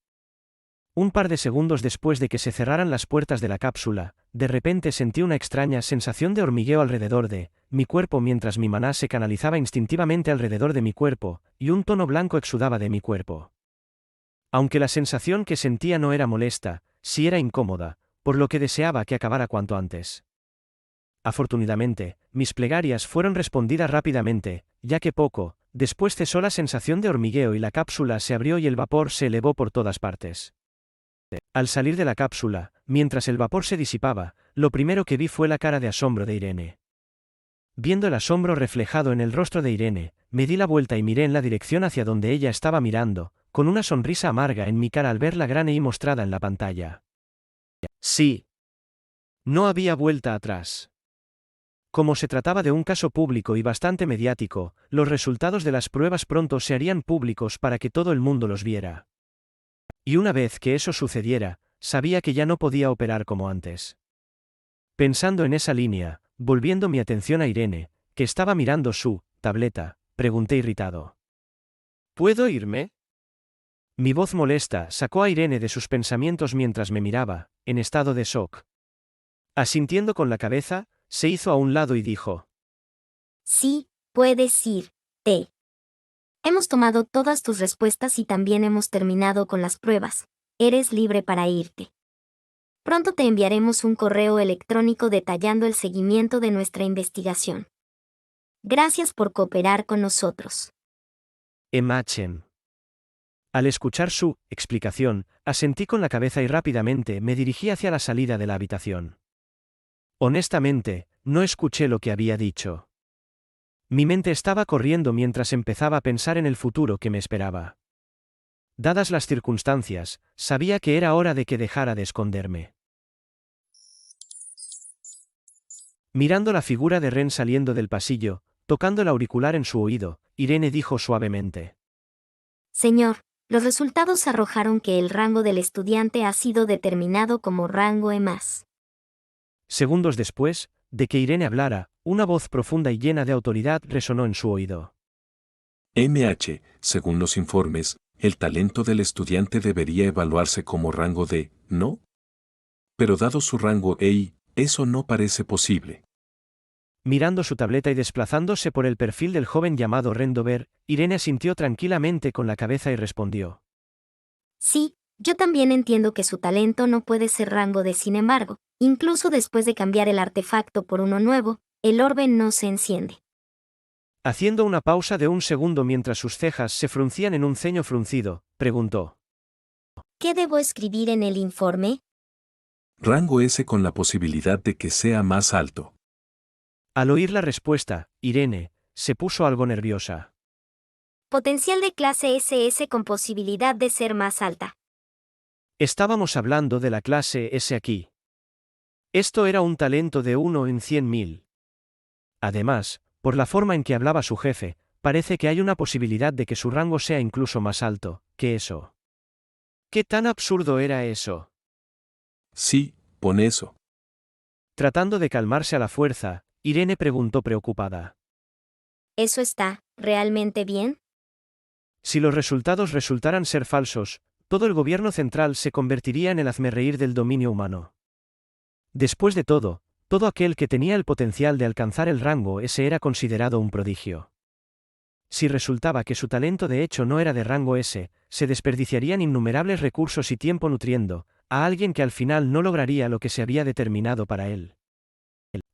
Un par de segundos después de que se cerraran las puertas de la cápsula, de repente sentí una extraña sensación de hormigueo alrededor de mi cuerpo mientras mi maná se canalizaba instintivamente alrededor de mi cuerpo, y un tono blanco exudaba de mi cuerpo. Aunque la sensación que sentía no era molesta, sí era incómoda, por lo que deseaba que acabara cuanto antes. Afortunadamente, mis plegarias fueron respondidas rápidamente, ya que poco Después cesó la sensación de hormigueo y la cápsula se abrió y el vapor se elevó por todas partes. Al salir de la cápsula, mientras el vapor se disipaba, lo primero que vi fue la cara de asombro de Irene. Viendo el asombro reflejado en el rostro de Irene, me di la vuelta y miré en la dirección hacia donde ella estaba mirando, con una sonrisa amarga en mi cara al ver la gran EI mostrada en la pantalla. Sí. No había vuelta atrás. Como se trataba de un caso público y bastante mediático, los resultados de las pruebas pronto se harían públicos para que todo el mundo los viera. Y una vez que eso sucediera, sabía que ya no podía operar como antes. Pensando en esa línea, volviendo mi atención a Irene, que estaba mirando su tableta, pregunté irritado. ¿Puedo irme? Mi voz molesta sacó a Irene de sus pensamientos mientras me miraba, en estado de shock. Asintiendo con la cabeza, se hizo a un lado y dijo. Sí, puedes irte. Hemos tomado todas tus respuestas y también hemos terminado con las pruebas. Eres libre para irte. Pronto te enviaremos un correo electrónico detallando el seguimiento de nuestra investigación. Gracias por cooperar con nosotros. Emachem. Al escuchar su explicación, asentí con la cabeza y rápidamente me dirigí hacia la salida de la habitación. Honestamente, no escuché lo que había dicho. Mi mente estaba corriendo mientras empezaba a pensar en el futuro que me esperaba. Dadas las circunstancias, sabía que era hora de que dejara de esconderme. Mirando la figura de Ren saliendo del pasillo, tocando el auricular en su oído, Irene dijo suavemente. Señor, los resultados arrojaron que el rango del estudiante ha sido determinado como rango E+. Segundos después, de que Irene hablara, una voz profunda y llena de autoridad resonó en su oído. MH, según los informes, el talento del estudiante debería evaluarse como rango D, ¿no? Pero dado su rango EI, eso no parece posible. Mirando su tableta y desplazándose por el perfil del joven llamado Rendover, Irene asintió tranquilamente con la cabeza y respondió. Sí, yo también entiendo que su talento no puede ser rango D. Sin embargo, incluso después de cambiar el artefacto por uno nuevo, el orbe no se enciende. Haciendo una pausa de un segundo mientras sus cejas se fruncían en un ceño fruncido, preguntó. ¿Qué debo escribir en el informe? Rango S con la posibilidad de que sea más alto. Al oír la respuesta, Irene se puso algo nerviosa. Potencial de clase SS con posibilidad de ser más alta. Estábamos hablando de la clase S aquí. Esto era un talento de 1 en 100.000. Además, por la forma en que hablaba su jefe, parece que hay una posibilidad de que su rango sea incluso más alto que eso. ¿Qué tan absurdo era eso? Sí, pon eso. Tratando de calmarse a la fuerza, Irene preguntó preocupada. ¿Eso está realmente bien? Si los resultados resultaran ser falsos, todo el gobierno central se convertiría en el hazmerreír del dominio humano. Después de todo aquel que tenía el potencial de alcanzar el rango S era considerado un prodigio. Si resultaba que su talento de hecho no era de rango S, se desperdiciarían innumerables recursos y tiempo nutriendo a alguien que al final no lograría lo que se había determinado para él.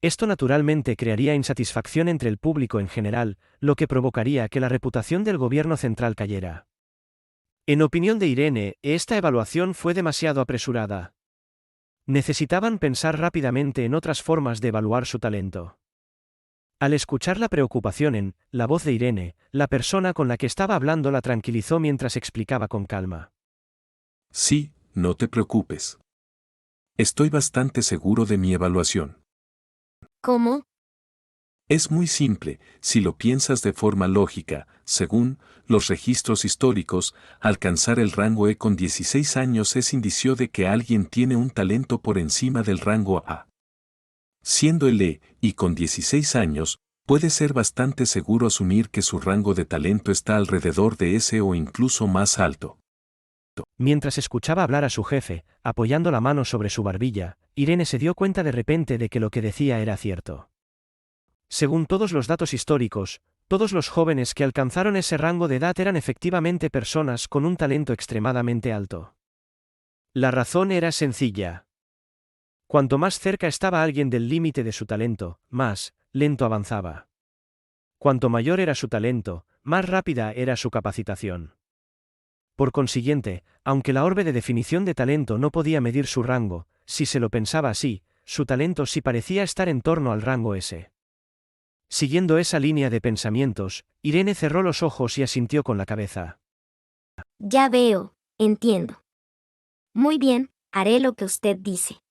Esto naturalmente crearía insatisfacción entre el público en general, lo que provocaría que la reputación del gobierno central cayera. En opinión de Irene, esta evaluación fue demasiado apresurada. Necesitaban pensar rápidamente en otras formas de evaluar su talento. Al escuchar la preocupación en la voz de Irene, la persona con la que estaba hablando la tranquilizó mientras explicaba con calma. Sí, no te preocupes. Estoy bastante seguro de mi evaluación. ¿Cómo? Es muy simple, si lo piensas de forma lógica, según los registros históricos, alcanzar el rango E con 16 años es indicio de que alguien tiene un talento por encima del rango A. Siendo el E, y con 16 años, puede ser bastante seguro asumir que su rango de talento está alrededor de S o incluso más alto. Mientras escuchaba hablar a su jefe, apoyando la mano sobre su barbilla, Irene se dio cuenta de repente de que lo que decía era cierto. Según todos los datos históricos, todos los jóvenes que alcanzaron ese rango de edad eran efectivamente personas con un talento extremadamente alto. La razón era sencilla. Cuanto más cerca estaba alguien del límite de su talento, más lento avanzaba. Cuanto mayor era su talento, más rápida era su capacitación. Por consiguiente, aunque la orbe de definición de talento no podía medir su rango, si se lo pensaba así, su talento sí parecía estar en torno al rango S. Siguiendo esa línea de pensamientos, Irene cerró los ojos y asintió con la cabeza. Ya veo, entiendo. Muy bien, haré lo que usted dice.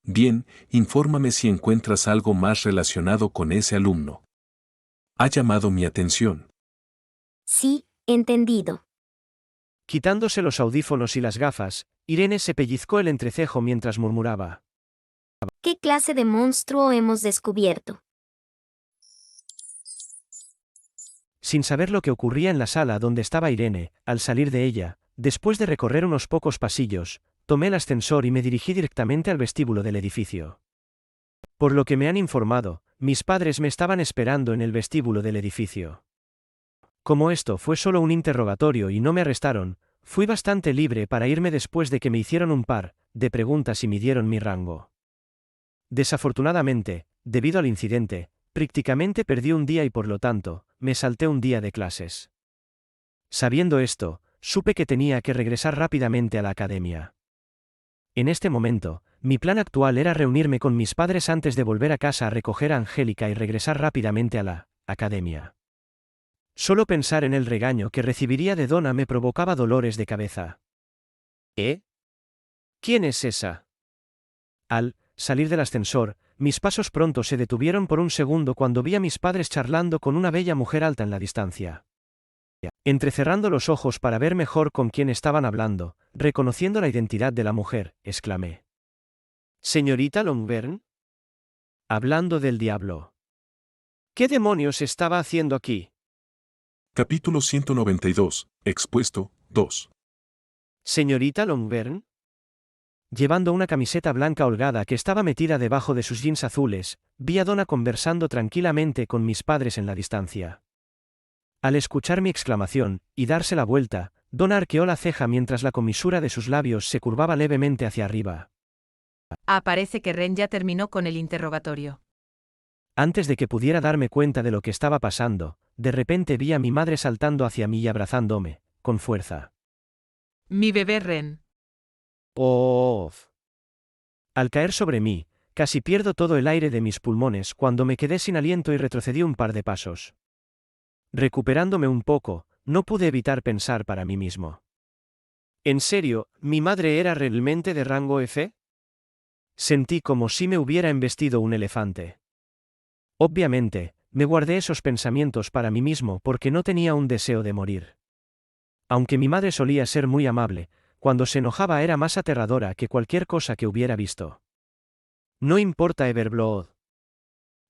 Bien, infórmame si encuentras algo más relacionado con ese alumno. Ha llamado mi atención. Sí, entendido. Quitándose los audífonos y las gafas, Irene se pellizcó el entrecejo mientras murmuraba. ¿Qué clase de monstruo hemos descubierto? Sin saber lo que ocurría en la sala donde estaba Irene, al salir de ella, después de recorrer unos pocos pasillos, tomé el ascensor y me dirigí directamente al vestíbulo del edificio. Por lo que me han informado, mis padres me estaban esperando en el vestíbulo del edificio. Como esto fue solo un interrogatorio y no me arrestaron, fui bastante libre para irme después de que me hicieron un par de preguntas y midieron mi rango. Desafortunadamente, debido al incidente, prácticamente perdí un día y por lo tanto, me salté un día de clases. Sabiendo esto, supe que tenía que regresar rápidamente a la academia. En este momento, mi plan actual era reunirme con mis padres antes de volver a casa a recoger a Angélica y regresar rápidamente a la academia. Solo pensar en el regaño que recibiría de Donna me provocaba dolores de cabeza. ¿Eh? ¿Quién es esa? Al salir del ascensor, mis pasos pronto se detuvieron por un segundo cuando vi a mis padres charlando con una bella mujer alta en la distancia. Entrecerrando los ojos para ver mejor con quién estaban hablando, reconociendo la identidad de la mujer, exclamé. ¿Señorita Longburn? Hablando del diablo. ¿Qué demonios estaba haciendo aquí? Capítulo 192, expuesto, 2. ¿Señorita Longburn? Llevando una camiseta blanca holgada que estaba metida debajo de sus jeans azules, vi a Donna conversando tranquilamente con mis padres en la distancia. Al escuchar mi exclamación, y darse la vuelta, Donna arqueó la ceja mientras la comisura de sus labios se curvaba levemente hacia arriba. Parece que Ren ya terminó con el interrogatorio. Antes de que pudiera darme cuenta de lo que estaba pasando, de repente vi a mi madre saltando hacia mí y abrazándome, con fuerza. Mi bebé Ren. ¡Oh! Al caer sobre mí, casi pierdo todo el aire de mis pulmones cuando me quedé sin aliento y retrocedí un par de pasos. Recuperándome un poco, no pude evitar pensar para mí mismo. ¿En serio, mi madre era realmente de rango F? Sentí como si me hubiera embestido un elefante. Obviamente, me guardé esos pensamientos para mí mismo porque no tenía un deseo de morir. Aunque mi madre solía ser muy amable, cuando se enojaba era más aterradora que cualquier cosa que hubiera visto. No importa Everblood.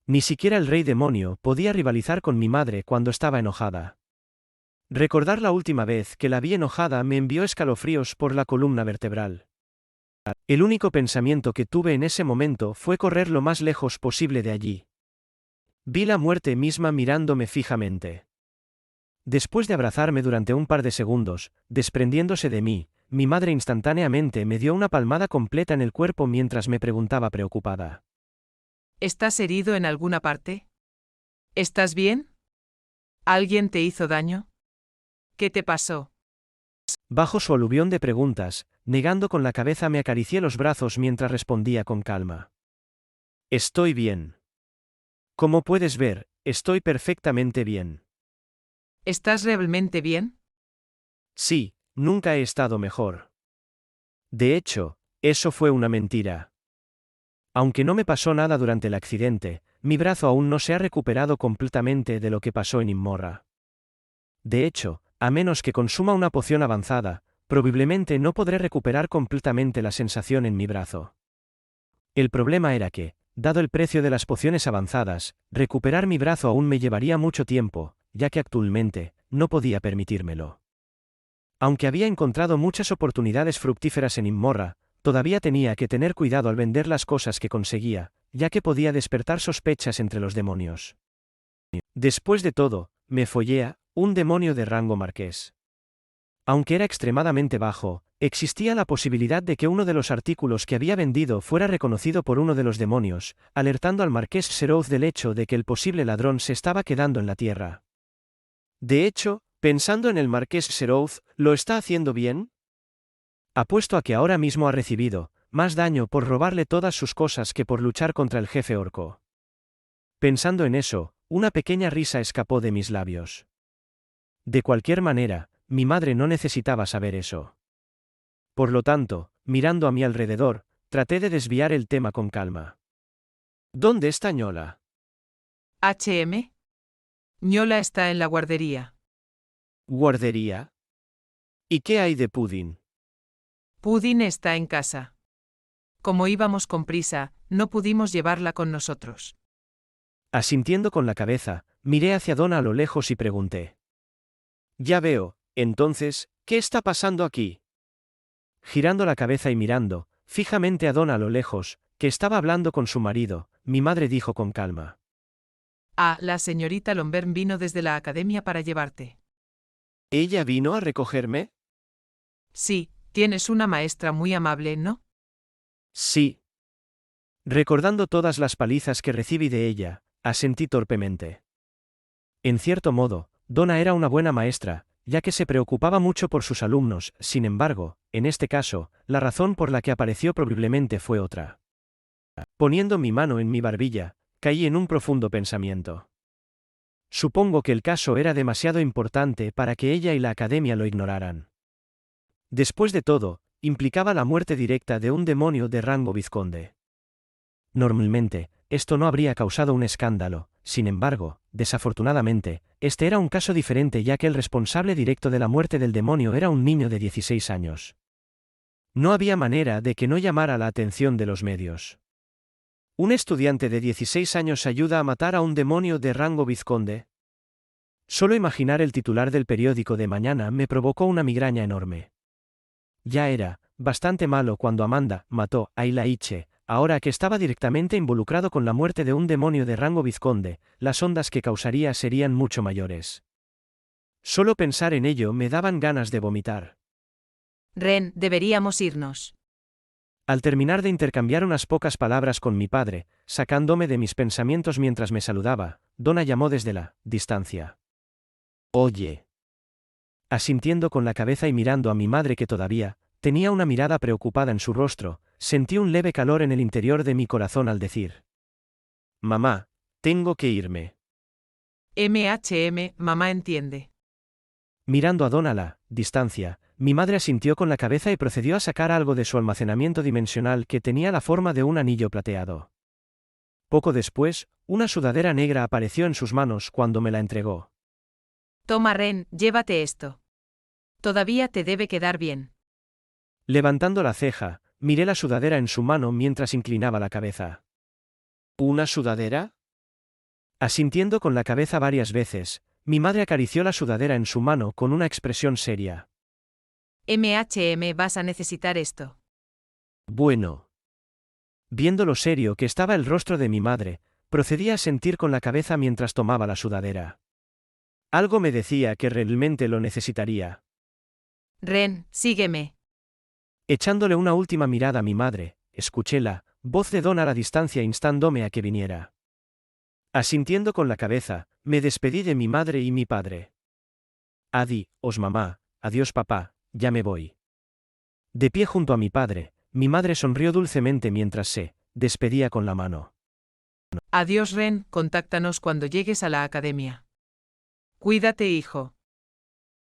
Ni siquiera el rey demonio podía rivalizar con mi madre cuando estaba enojada. Recordar la última vez que la vi enojada me envió escalofríos por la columna vertebral. El único pensamiento que tuve en ese momento fue correr lo más lejos posible de allí. Vi la muerte misma mirándome fijamente. Después de abrazarme durante un par de segundos, desprendiéndose de mí, mi madre instantáneamente me dio una palmada completa en el cuerpo mientras me preguntaba preocupada. ¿Estás herido en alguna parte? ¿Estás bien? ¿Alguien te hizo daño? ¿Qué te pasó? Bajo su aluvión de preguntas, negando con la cabeza me acaricié los brazos mientras respondía con calma. Estoy bien. Como puedes ver, estoy perfectamente bien. ¿Estás realmente bien? Sí, nunca he estado mejor. De hecho, eso fue una mentira. Aunque no me pasó nada durante el accidente, mi brazo aún no se ha recuperado completamente de lo que pasó en Immorra. De hecho, a menos que consuma una poción avanzada, probablemente no podré recuperar completamente la sensación en mi brazo. El problema era que, dado el precio de las pociones avanzadas, recuperar mi brazo aún me llevaría mucho tiempo, ya que actualmente, no podía permitírmelo. Aunque había encontrado muchas oportunidades fructíferas en Immorra, todavía tenía que tener cuidado al vender las cosas que conseguía, ya que podía despertar sospechas entre los demonios. Después de todo, me follé un demonio de rango marqués. Aunque era extremadamente bajo, existía la posibilidad de que uno de los artículos que había vendido fuera reconocido por uno de los demonios, alertando al marqués Seroth del hecho de que el posible ladrón se estaba quedando en la tierra. De hecho, pensando en el marqués Serouz, ¿lo está haciendo bien? Apuesto a que ahora mismo ha recibido más daño por robarle todas sus cosas que por luchar contra el jefe orco. Pensando en eso, una pequeña risa escapó de mis labios. De cualquier manera, mi madre no necesitaba saber eso. Por lo tanto, mirando a mi alrededor, traté de desviar el tema con calma. ¿Dónde está Ñola? HM. Ñola está en la guardería. ¿Guardería? ¿Y qué hay de Pudding? Pudding está en casa. Como íbamos con prisa, no pudimos llevarla con nosotros. Asintiendo con la cabeza, miré hacia Donna a lo lejos y pregunté. Ya veo, entonces, ¿qué está pasando aquí? Girando la cabeza y mirando, fijamente a Donna a lo lejos, que estaba hablando con su marido, mi madre dijo con calma. Ah, la señorita Lombern vino desde la academia para llevarte. ¿Ella vino a recogerme? Sí, tienes una maestra muy amable, ¿no? Sí. Recordando todas las palizas que recibí de ella, asentí torpemente. En cierto modo, Donna era una buena maestra, ya que se preocupaba mucho por sus alumnos, sin embargo, en este caso, la razón por la que apareció probablemente fue otra. Poniendo mi mano en mi barbilla, caí en un profundo pensamiento. Supongo que el caso era demasiado importante para que ella y la academia lo ignoraran. Después de todo, implicaba la muerte directa de un demonio de rango vizconde. Normalmente, esto no habría causado un escándalo, sin embargo, desafortunadamente, este era un caso diferente ya que el responsable directo de la muerte del demonio era un niño de 16 años. No había manera de que no llamara la atención de los medios. ¿Un estudiante de 16 años ayuda a matar a un demonio de rango vizconde? Solo imaginar el titular del periódico de mañana me provocó una migraña enorme. Ya era bastante malo cuando Amanda mató a Ilaiche, ahora que estaba directamente involucrado con la muerte de un demonio de rango vizconde, las ondas que causaría serían mucho mayores. Solo pensar en ello me daban ganas de vomitar. Ren, deberíamos irnos. Al terminar de intercambiar unas pocas palabras con mi padre, sacándome de mis pensamientos mientras me saludaba, Donna llamó desde la distancia. Oye. Asintiendo con la cabeza y mirando a mi madre que todavía tenía una mirada preocupada en su rostro, sentí un leve calor en el interior de mi corazón al decir. Mamá, tengo que irme. Mamá entiende. Mirando a Donna a la distancia, mi madre asintió con la cabeza y procedió a sacar algo de su almacenamiento dimensional que tenía la forma de un anillo plateado. Poco después, una sudadera negra apareció en sus manos cuando me la entregó. Toma, Ren, llévate esto. Todavía te debe quedar bien. Levantando la ceja, miré la sudadera en su mano mientras inclinaba la cabeza. ¿Una sudadera? Asintiendo con la cabeza varias veces, mi madre acarició la sudadera en su mano con una expresión seria. Vas a necesitar esto. Bueno. Viendo lo serio que estaba el rostro de mi madre, procedí a sentir con la cabeza mientras tomaba la sudadera. Algo me decía que realmente lo necesitaría. Ren, sígueme. Echándole una última mirada a mi madre, escuché la voz de Donna a la distancia instándome a que viniera. Asintiendo con la cabeza, me despedí de mi madre y mi padre. Adiós mamá, adiós papá, ya me voy. De pie junto a mi padre, mi madre sonrió dulcemente mientras se despedía con la mano. Adiós, Ren, contáctanos cuando llegues a la academia. Cuídate, hijo.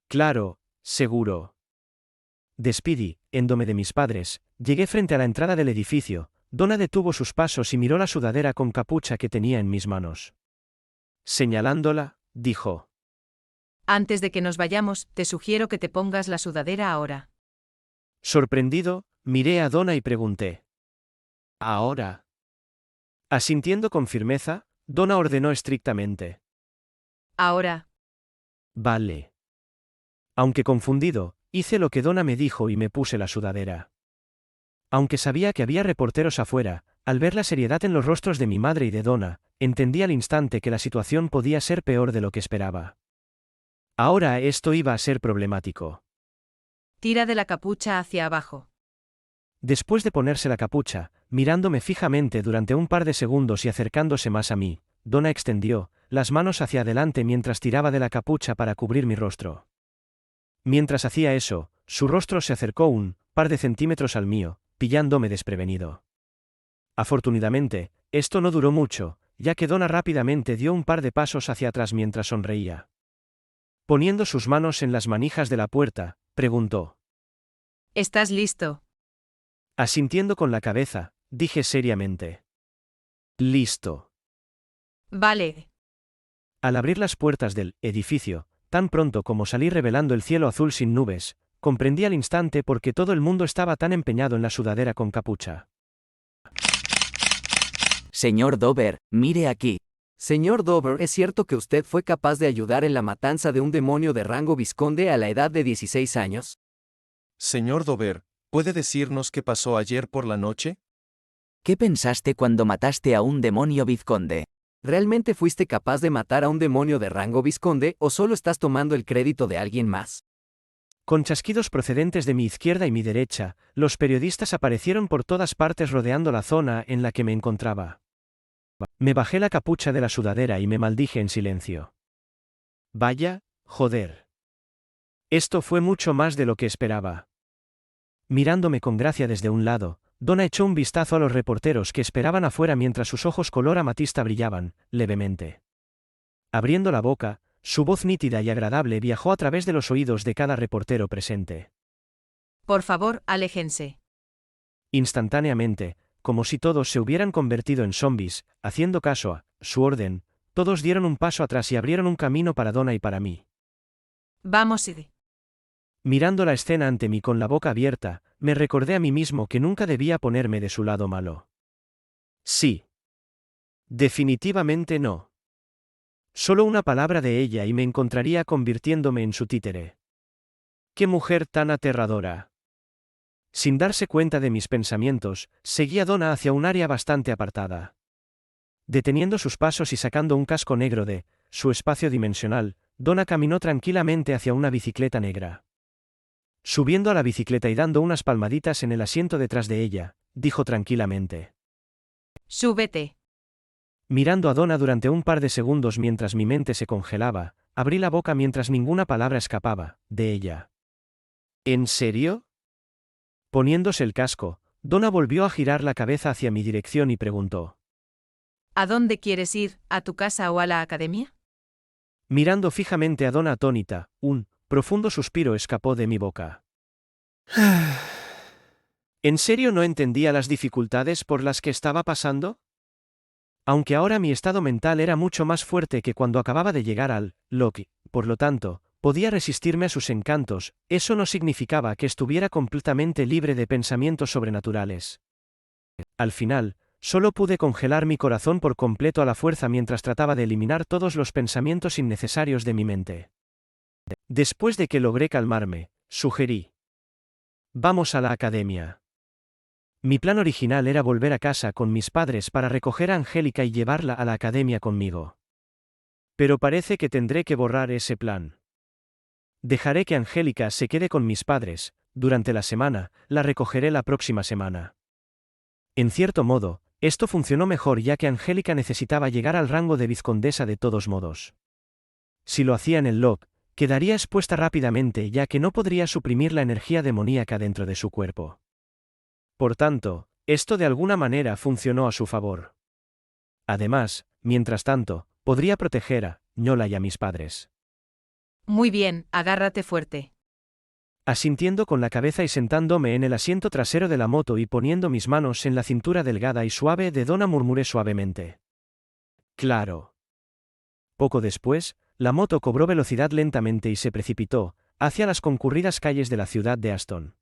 Claro, seguro. Despidí, yéndome de mis padres, llegué frente a la entrada del edificio. Donna detuvo sus pasos y miró la sudadera con capucha que tenía en mis manos. Señalándola, dijo. Antes de que nos vayamos, te sugiero que te pongas la sudadera ahora. Sorprendido, miré a Donna y pregunté. ¿Ahora? Asintiendo con firmeza, Donna ordenó estrictamente. Ahora. Vale. Aunque confundido, hice lo que Donna me dijo y me puse la sudadera. Aunque sabía que había reporteros afuera, al ver la seriedad en los rostros de mi madre y de Donna, entendí al instante que la situación podía ser peor de lo que esperaba. Ahora esto iba a ser problemático. Tira de la capucha hacia abajo. Después de ponerse la capucha, mirándome fijamente durante un par de segundos y acercándose más a mí, Donna extendió las manos hacia adelante mientras tiraba de la capucha para cubrir mi rostro. Mientras hacía eso, su rostro se acercó un par de centímetros al mío, pillándome desprevenido. Afortunadamente, esto no duró mucho, ya que Donna rápidamente dio un par de pasos hacia atrás mientras sonreía. Poniendo sus manos en las manijas de la puerta, preguntó. ¿Estás listo? Asintiendo con la cabeza, dije seriamente. Listo. Vale. Al abrir las puertas del edificio, tan pronto como salí revelando el cielo azul sin nubes, comprendí al instante por qué todo el mundo estaba tan empeñado en la sudadera con capucha. Señor Dover, mire aquí. Señor Dover, ¿es cierto que usted fue capaz de ayudar en la matanza de un demonio de rango vizconde a la edad de 16 años? Señor Dover, ¿puede decirnos qué pasó ayer por la noche? ¿Qué pensaste cuando mataste a un demonio vizconde? ¿Realmente fuiste capaz de matar a un demonio de rango vizconde o solo estás tomando el crédito de alguien más? Con chasquidos procedentes de mi izquierda y mi derecha, los periodistas aparecieron por todas partes rodeando la zona en la que me encontraba. Me bajé la capucha de la sudadera y me maldije en silencio. Vaya, joder. Esto fue mucho más de lo que esperaba. Mirándome con gracia desde un lado, Donna echó un vistazo a los reporteros que esperaban afuera mientras sus ojos color amatista brillaban, levemente. Abriendo la boca, su voz nítida y agradable viajó a través de los oídos de cada reportero presente. Por favor, aléjense. Instantáneamente, como si todos se hubieran convertido en zombies, haciendo caso a su orden, todos dieron un paso atrás y abrieron un camino para Donna y para mí. Vamos, Sid. Mirando la escena ante mí con la boca abierta, me recordé a mí mismo que nunca debía ponerme de su lado malo. Sí. Definitivamente no. Solo una palabra de ella y me encontraría convirtiéndome en su títere. ¡Qué mujer tan aterradora! Sin darse cuenta de mis pensamientos, seguí a Donna hacia un área bastante apartada. Deteniendo sus pasos y sacando un casco negro de su espacio dimensional, Donna caminó tranquilamente hacia una bicicleta negra. Subiendo a la bicicleta y dando unas palmaditas en el asiento detrás de ella, dijo tranquilamente. Súbete. Mirando a Donna durante un par de segundos mientras mi mente se congelaba, abrí la boca mientras ninguna palabra escapaba de ella. ¿En serio? Poniéndose el casco, Donna volvió a girar la cabeza hacia mi dirección y preguntó. ¿A dónde quieres ir, a tu casa o a la academia? Mirando fijamente a Donna atónita, un profundo suspiro escapó de mi boca. ¿En serio no entendía las dificultades por las que estaba pasando? Aunque ahora mi estado mental era mucho más fuerte que cuando acababa de llegar al Loki, por lo tanto, podía resistirme a sus encantos, eso no significaba que estuviera completamente libre de pensamientos sobrenaturales. Al final, solo pude congelar mi corazón por completo a la fuerza mientras trataba de eliminar todos los pensamientos innecesarios de mi mente. Después de que logré calmarme, sugerí. Vamos a la academia. Mi plan original era volver a casa con mis padres para recoger a Angélica y llevarla a la academia conmigo. Pero parece que tendré que borrar ese plan. Dejaré que Angélica se quede con mis padres, durante la semana, la recogeré la próxima semana. En cierto modo, esto funcionó mejor ya que Angélica necesitaba llegar al rango de vizcondesa de todos modos. Si lo hacía en el LOC, quedaría expuesta rápidamente ya que no podría suprimir la energía demoníaca dentro de su cuerpo. Por tanto, esto de alguna manera funcionó a su favor. Además, mientras tanto, podría proteger a Ñola y a mis padres. Muy bien, agárrate fuerte. Asintiendo con la cabeza y sentándome en el asiento trasero de la moto y poniendo mis manos en la cintura delgada y suave de Donna, murmuré suavemente. Claro. Poco después, la moto cobró velocidad lentamente y se precipitó hacia las concurridas calles de la ciudad de Aston.